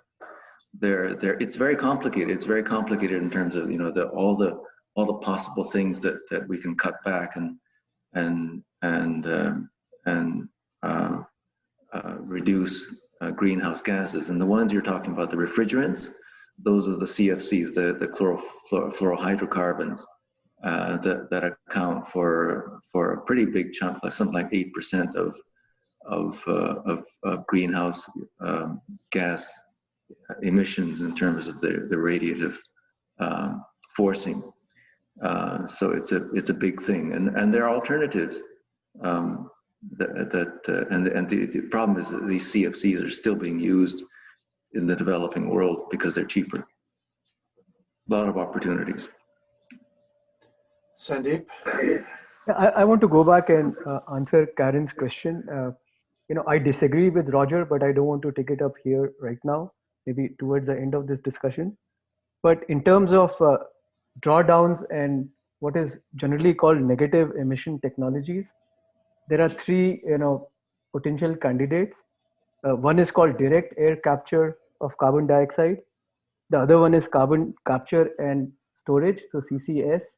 it's very complicated. It's very complicated in terms of, you know, all the possible things that we can cut back and reduce greenhouse gases. And the ones you're talking about, the refrigerants, those are the CFCs, the chlorofluorohydrocarbons that account for a pretty big chunk, like something like 8% of greenhouse gas emissions in terms of the radiative forcing. So it's a big thing, and there are alternatives. And the problem is that these CFCs are still being used in the developing world because they're cheaper. A lot of opportunities. Sandeep? I want to go back and answer Karen's question. You know, I disagree with Roger, but I don't want to take it up here right now, maybe towards the end of this discussion. But in terms of drawdowns and what is generally called negative emission technologies, there are 3, you know, potential candidates. One is called direct air capture of carbon dioxide. The other one is carbon capture and storage, so CCS.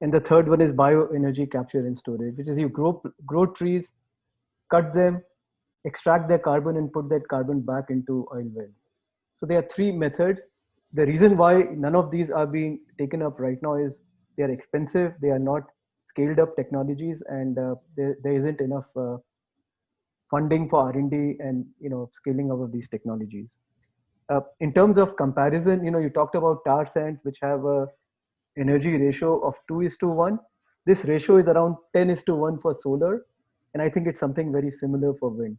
And the third one is bioenergy capture and storage, which is you grow trees, cut them, extract their carbon, and put that carbon back into oil wells. So there are 3 methods. The reason why none of these are being taken up right now is they are expensive, they are not scaled up technologies, and there isn't enough funding for R&D and, you know, scaling up of these technologies. In terms of comparison, you know, you talked about tar sands, which have a energy ratio of 2:1. This ratio is around 10:1 for solar, and I think it's something very similar for wind.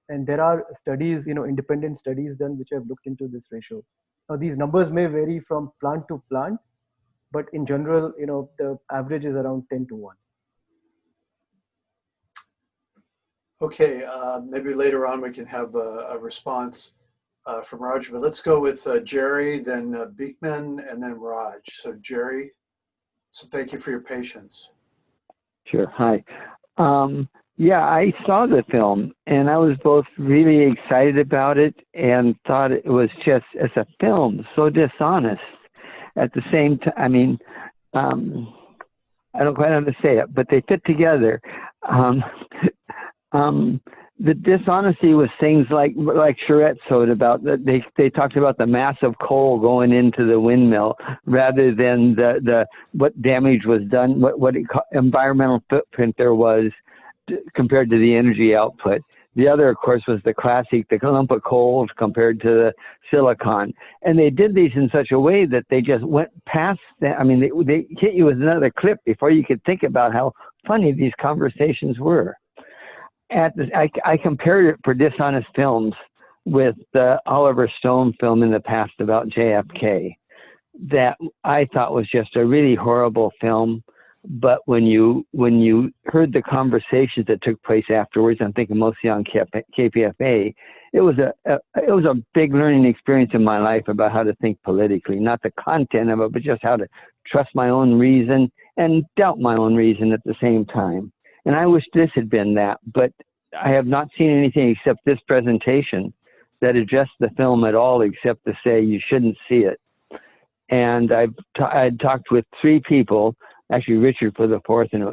And there are studies, you know, independent studies done which have looked into this ratio. Now these numbers may vary from plant to plant, but in general, you know, the average is around 10:1. Okay, maybe later on we can have a response from Roger, but let's go with Jerry, then Beekman, and then Raj. So Jerry, so thank you for your patience. Sure. Hi. Yeah, I saw the film and I was both really excited about it and thought it was just, as a film, so dishonest. At the same time, I mean, I don't quite know how to say it, but they fit together. The dishonesty was things like Charette showed about that they talked about the mass of coal going into the windmill rather than the what damage was done, what environmental footprint there was compared to the energy output. The other, of course, was the classic, the lump of coal compared to the silicon. And they did these in such a way that they just went past that. I mean, they hit you with another clip before you could think about how funny these conversations were. I compared it for dishonest films with the Oliver Stone film in the past about JFK that I thought was just a really horrible film. But when you heard the conversations that took place afterwards, I'm thinking mostly on KPFA, it was a big learning experience in my life about how to think politically, not the content of it, but just how to trust my own reason and doubt my own reason at the same time. And I wish this had been that, but I have not seen anything except this presentation that addressed the film at all, except to say you shouldn't see it. And I'd talked with 3 people, actually Richard for the 4th, and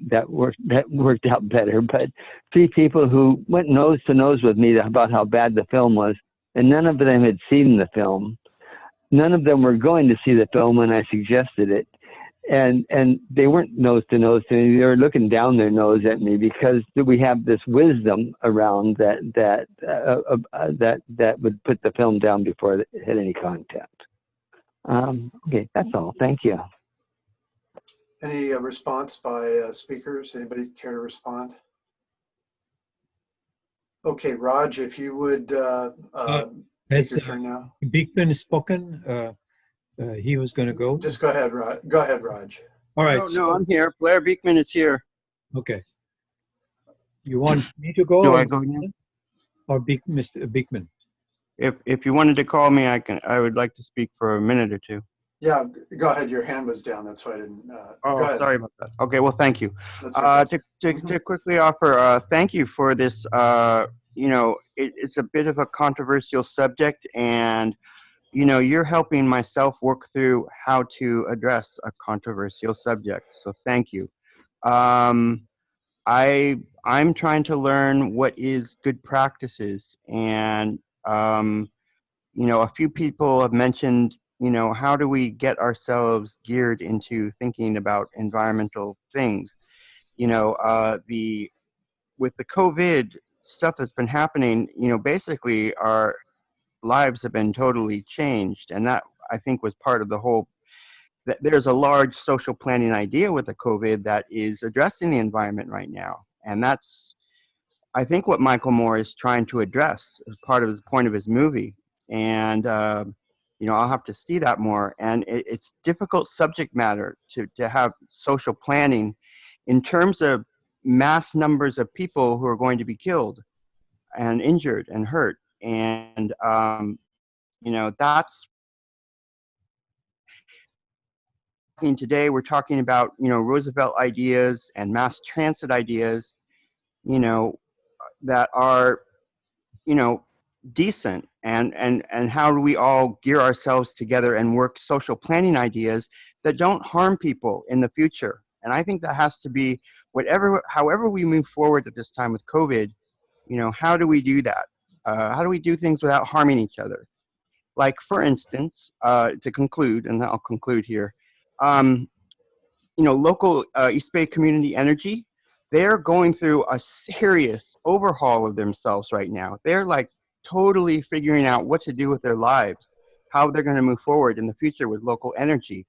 that worked out better, but 3 people who went nose to nose with me about how bad the film was, and none of them had seen the film. None of them were going to see the film when I suggested it. And they weren't nose to nose to me. They were looking down their nose at me because we have this wisdom around that would put the film down before it had any content. Okay, that's all. Thank you. Any response by speakers? Anybody care to respond? Okay, Raj, if you would take your turn now. Beekman spoken? He was going to go. Just go ahead, Raj. Go ahead, Raj. All right. No, I'm here. Blair Beekman is here. Okay. You want me to go? Do I go now? Or Mr. Beekman? If you wanted to call me, I would like to speak for a minute or two. Yeah, go ahead. Your hand was down. That's why I didn't. Oh, go ahead. sorry about that. Okay, well, thank you. That's okay. To quickly offer, thank you for this. You know, it's a bit of a controversial subject, and you know, you're helping myself work through how to address a controversial subject. So thank you. I'm trying to learn what is good practices, and you know, a few people have mentioned, you know, how do we get ourselves geared into thinking about environmental things? You know, with the COVID stuff that's been happening, you know, basically our lives have been totally changed, and that I think was part of the whole. That there's a large social planning idea with the COVID that is addressing the environment right now, and that's, I think, what Michael Moore is trying to address as part of his point of his movie. And you know, I'll have to see that more. And it's difficult subject matter to have social planning in terms of mass numbers of people who are going to be killed and injured and hurt. And you know, that's today we're talking about, you know, Roosevelt ideas and mass transit ideas, you know, that are, you know, decent, and how do we all gear ourselves together and work social planning ideas that don't harm people in the future. And I think that has to be however we move forward at this time with COVID, you know, how do we do that? How do we do things without harming each other? Like, for instance, to conclude, and I'll conclude here, you know, local East Bay Community Energy, they're going through a serious overhaul of themselves right now. They're like totally figuring out what to do with their lives, how they're going to move forward in the future with local energy.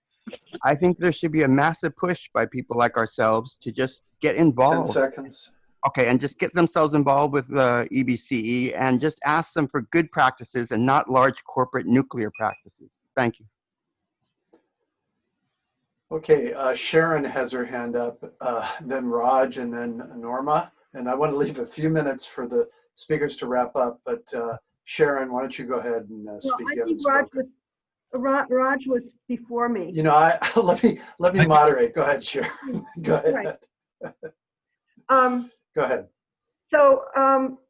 I think there should be a massive push by people like ourselves to just get involved. 10 seconds. Okay, and just get themselves involved with the EBCE and just ask them for good practices and not large corporate nuclear practices. Thank you. Okay, Sharon has her hand up, then Raj, and then Norma, And I want to leave a few minutes for the speakers to wrap up, but Sharon, why don't you go ahead and speak? I think Raj was before me. You know, let me moderate. Go ahead, Sharon. Go ahead. Right. Go ahead. So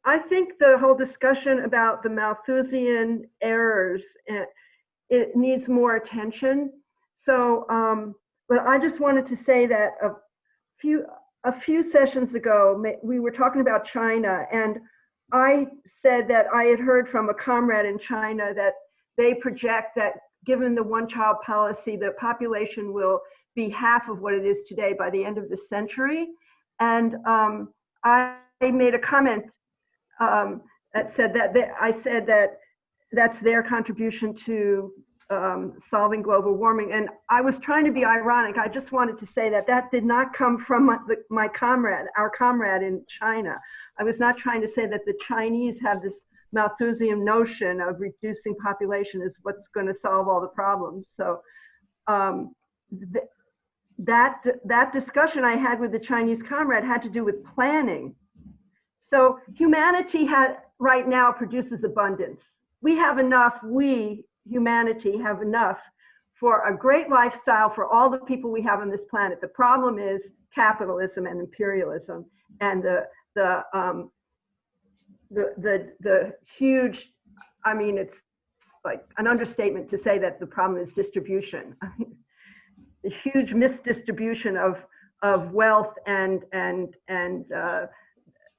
I think the whole discussion about the Malthusian errors, it needs more attention. So, but I just wanted to say that a few sessions ago, we were talking about China, and I said that I had heard from a comrade in China that they project that given the one-child policy, the population will be half of what it is today by the end of the century. And I made a comment that said that I said that that's their contribution to solving global warming. And I was trying to be ironic. I just wanted to say that that did not come from my comrade, our comrade in China. I was not trying to say that the Chinese have this Malthusian notion of reducing population is what's going to solve all the problems. So that discussion I had with the Chinese comrade had to do with planning. So humanity right now produces abundance. We have enough, humanity have enough for a great lifestyle for all the people we have on this planet. The problem is capitalism and imperialism and the huge, I mean, it's like an understatement to say that the problem is distribution. I mean, the huge misdistribution of wealth and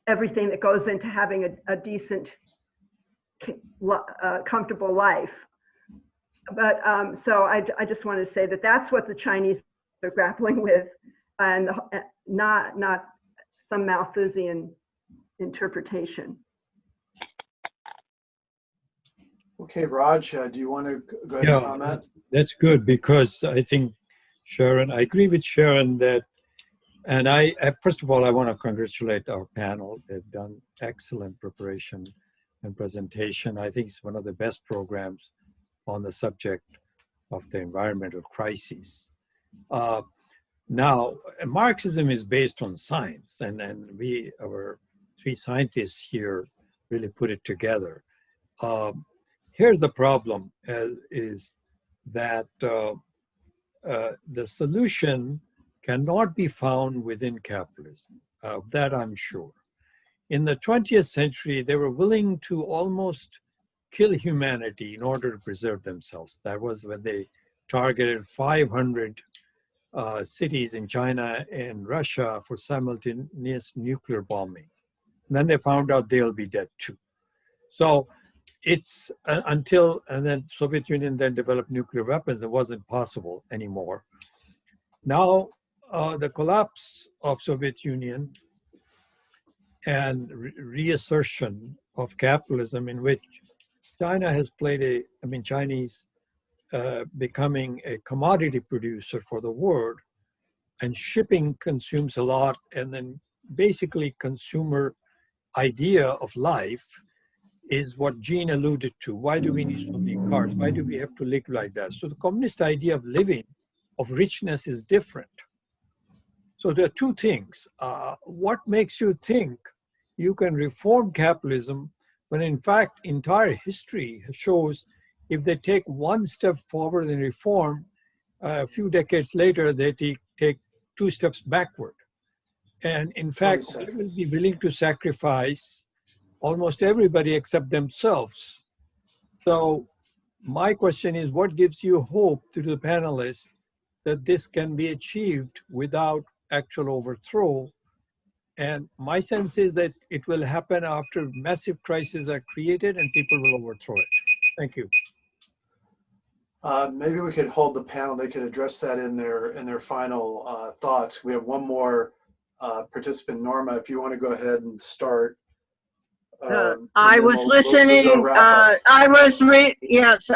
everything that goes into having a decent, comfortable life. But so I just want to say that that's what the Chinese are grappling with, and not some Malthusian interpretation. Okay, Raj, do you want to go ahead and comment? That's good, because I think Sharon, I agree with Sharon that, and I first of all, I want to congratulate our panel. They've done excellent preparation and presentation. I think it's one of the best programs on the subject of the environmental crises. Now, Marxism is based on science, and our three scientists here really put it together. Here's the problem, is that the solution cannot be found within capitalism. Of that I'm sure. In the 20th century, they were willing to almost kill humanity in order to preserve themselves. That was when they targeted 500 cities in China and Russia for simultaneous nuclear bombing. And then they found out they'll be dead too. So it's and then Soviet Union then developed nuclear weapons. It wasn't possible anymore. Now, the collapse of Soviet Union and reassertion of capitalism, in which China has played Chinese becoming a commodity producer for the world, and shipping consumes a lot, and then basically consumer idea of life is what Jean alluded to. Why do we need so many cars? Why do we have to live like that? So the communist idea of living, of richness, is different. So there are two things. What makes you think you can reform capitalism when in fact entire history shows if they take one step forward in reform, a few decades later they take 2 steps backward. And in fact, they will be willing to sacrifice almost everybody except themselves. So my question is, what gives you hope to the panelists that this can be achieved without actual overthrow? And my sense is that it will happen after massive crises are created and people will overthrow it. Thank you. Maybe we could hold the panel. They could address that in their final thoughts. We have one more participant, Norma. If you want to go ahead and start. I was listening. Yes.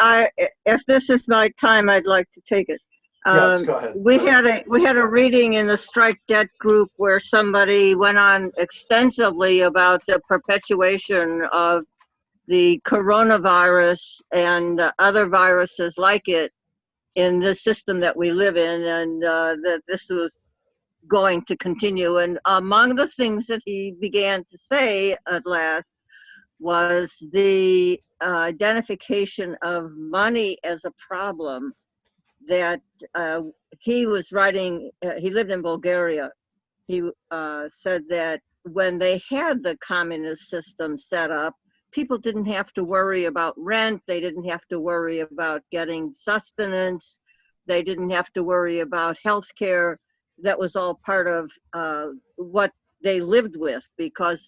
If this is my time, I'd like to take it. Yes, go ahead. We had a reading in the Strike Debt group where somebody went on extensively about the perpetuation of the coronavirus and other viruses like it in the system that we live in, and that this was going to continue. And among the things that he began to say at last was the identification of money as a problem that he was writing. He lived in Bulgaria. He said that when they had the communist system set up, people didn't have to worry about rent. They didn't have to worry about getting sustenance. They didn't have to worry about health care. That was all part of what they lived with because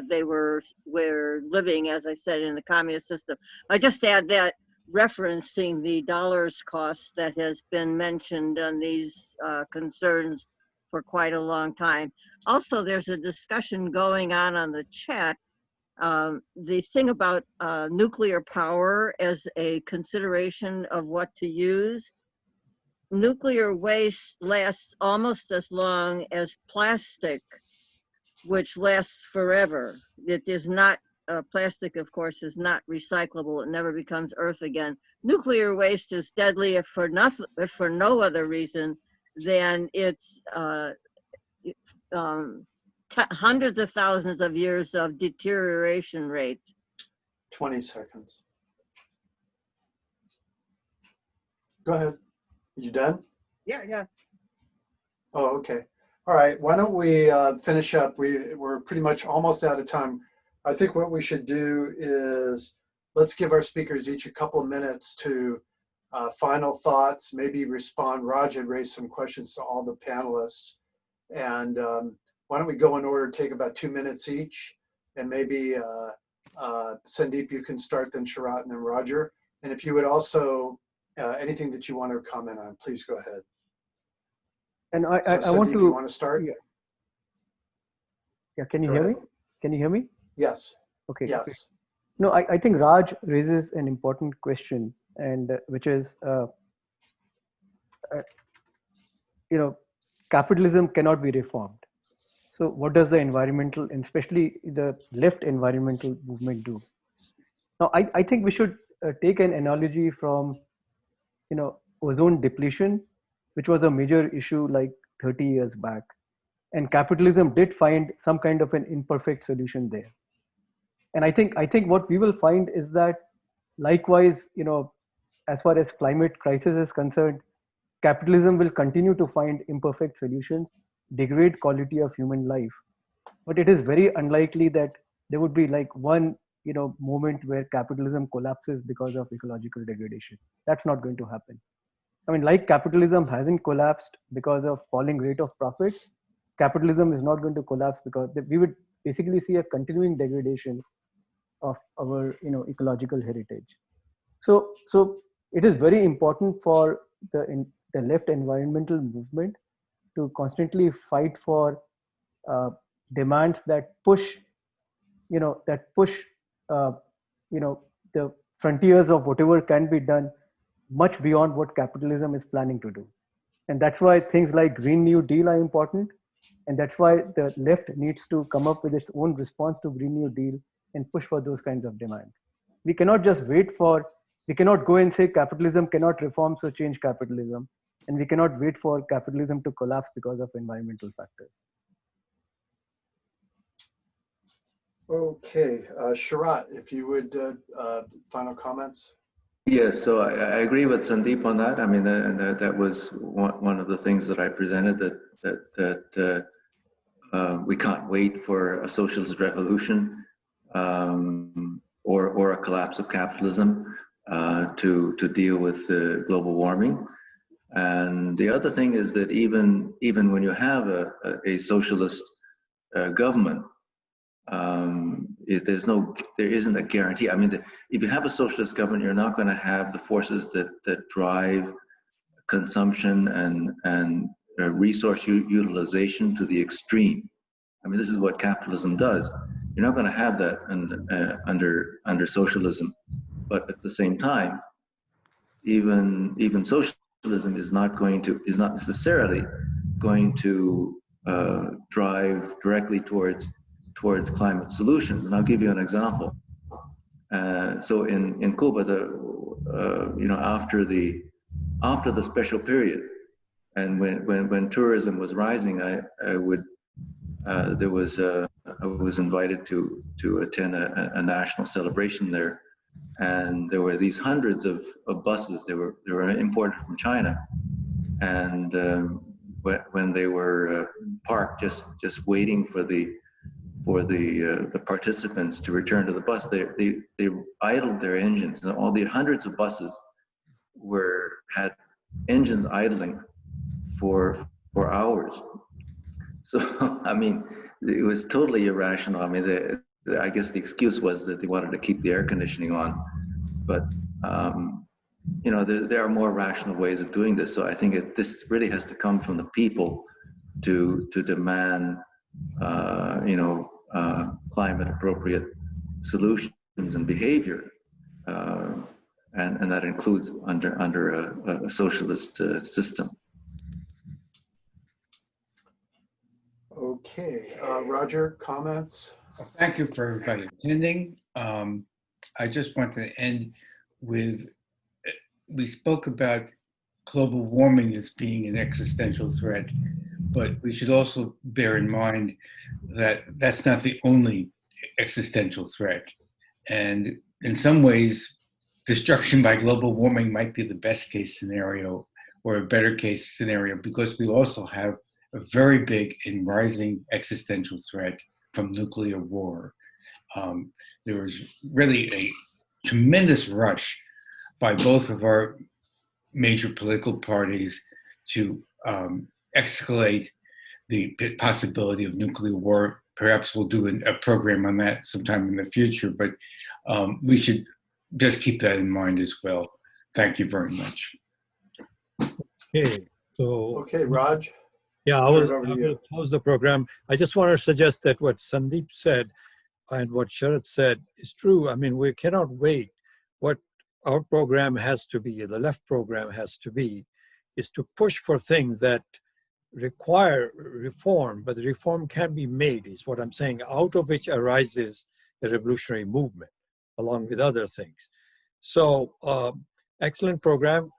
they were living, as I said, in the communist system. I just add that referencing the dollars cost that has been mentioned on these concerns for quite a long time. Also, there's a discussion going on the chat, the thing about nuclear power as a consideration of what to use. Nuclear waste lasts almost as long as plastic, which lasts forever. It is not, plastic, of course, is not recyclable. It never becomes earth again. Nuclear waste is deadly if for no other reason than it's hundreds of thousands of years of deterioration rate. 20 seconds. Go ahead. You done? Yeah. Oh, okay. All right. Why don't we finish up? We're pretty much almost out of time. I think what we should do is let's give our speakers each a couple of minutes to final thoughts, maybe respond. Raj had raised some questions to all the panelists. And why don't we go in order, take about 2 minutes each. And maybe Sandeep, you can start, then Sharat, and then Roger. And if you would also, anything that you want to comment on, please go ahead. And I Sandeep, want to. you want to start? Yeah. Can you Go hear ahead. me? Can you hear me? Yes. Okay. Yes. Okay. No, I think Raj raises an important question, and which is, capitalism cannot be reformed. So what does the environmental, and especially the left environmental movement do? Now, I think we should take an analogy from, ozone depletion, which was a major issue like 30 years back. And capitalism did find some kind of an imperfect solution there. And I think what we will find is that likewise, as far as climate crisis is concerned, capitalism will continue to find imperfect solutions, degrade quality of human life. But it is very unlikely that there would be like one, moment where capitalism collapses because of ecological degradation. That's not going to happen. I mean, like capitalism hasn't collapsed because of falling rate of profits, capitalism is not going to collapse because we would basically see a continuing degradation of our, ecological heritage. So it is very important for the left environmental movement to constantly fight for demands that push, the frontiers of whatever can be done much beyond what capitalism is planning to do. And that's why things like Green New Deal are important. And that's why the left needs to come up with its own response to Green New Deal and push for those kinds of demands. We cannot just we cannot go and say capitalism cannot reform, so change capitalism. And we cannot wait for capitalism to collapse because of environmental factors. Okay, Sharat, if you would, final comments. Yes, so I agree with Sandeep on that. I mean, that was one of the things that I presented, that we can't wait for a socialist revolution or a collapse of capitalism to deal with global warming. And the other thing is that even when you have a socialist government, there isn't a guarantee. I mean, if you have a socialist government, you're not going to have the forces that drive consumption and resource utilization to the extreme. I mean, this is what capitalism does. You're not going to have that under socialism. But at the same time, even socialism is not necessarily going to drive directly towards climate solutions. And I'll give you an example. So in Cuba, after the special period, And when tourism was rising, I was invited to attend a national celebration there, and there were these hundreds of buses. They were imported from China, and when they were parked, just waiting for the participants to return to the bus, they idled their engines, and all the hundreds of buses had engines idling for hours. So I mean, it was totally irrational. I mean, I guess the excuse was that they wanted to keep the air conditioning on, but there are more rational ways of doing this. So I think this really has to come from the people to demand climate appropriate solutions and behavior, and that includes under a socialist system. Okay, Roger, comments? Well, thank you for everybody attending. I just want to end with, we spoke about global warming as being an existential threat, but we should also bear in mind that that's not the only existential threat. And in some ways, destruction by global warming might be the best case scenario or a better case scenario, because we also have a very big and rising existential threat from nuclear war. There was really a tremendous rush by both of our major political parties to escalate the possibility of nuclear war. Perhaps we'll do a program on that sometime in the future, but we should just keep that in mind as well. Thank you very much. Okay, so. Okay, Raj. Yeah, I will close the program. I just want to suggest that what Sandeep said and what Sharat said is true. I mean, we cannot wait. What our program has to be, the left program has to be, is to push for things that require reform, but the reform can be made, is what I'm saying, out of which arises the revolutionary movement, along with other things. So, excellent program.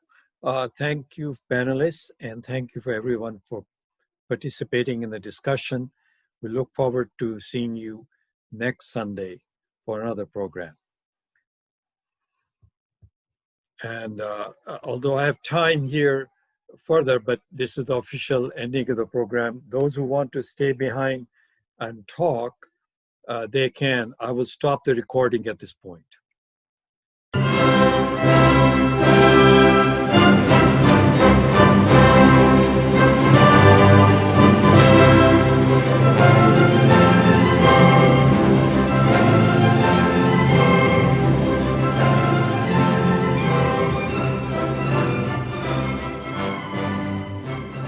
Thank you, panelists, and thank you for everyone for participating in the discussion. We look forward to seeing you next Sunday for another program. And although I have time here further, but this is the official ending of the program. Those who want to stay behind and talk, they can. I will stop the recording at this point.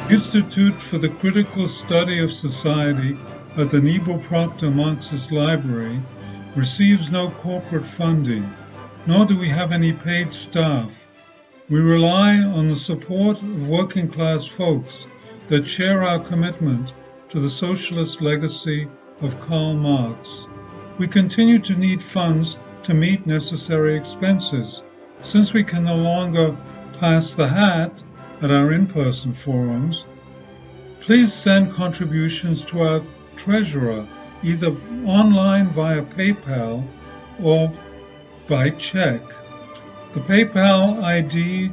Institute for the Critical Study of Society at the Niebuhr Proctor Marxist Library receives no corporate funding, nor do we have any paid staff. We rely on the support of working class folks that share our commitment to the socialist legacy of Karl Marx. We continue to need funds to meet necessary expenses. Since we can no longer pass the hat at our in-person forums, please send contributions to our treasurer, either online via PayPal or by check. The PayPal ID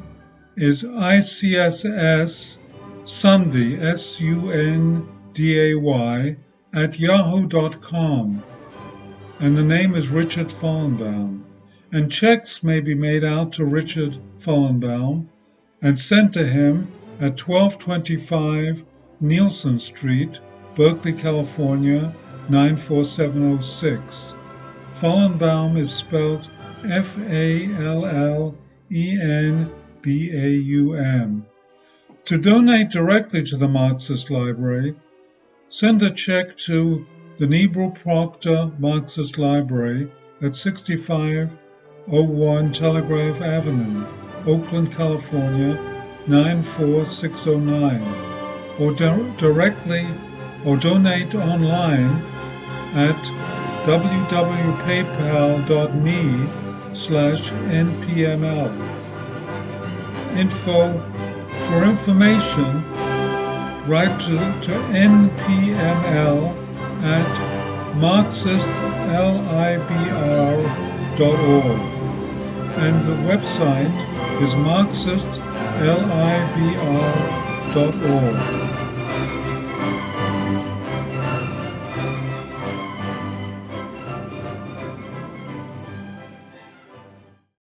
is ICSS Sunday, SUNDAY, @yahoo.com, and the name is Richard Fallenbaum. And checks may be made out to Richard Fallenbaum and sent to him at 1225 Nielsen Street, Berkeley, California, 94706. Fallenbaum is spelled Fallenbaum. To donate directly to the Marxist Library, send a check to the Niebuhr Proctor Marxist Library at 6501 Telegraph Avenue, Oakland, California, 94609, or directly or donate online at www.paypal.me/npml. For information write to npml@marxistlibr.org. And the website is marxistlibr.org.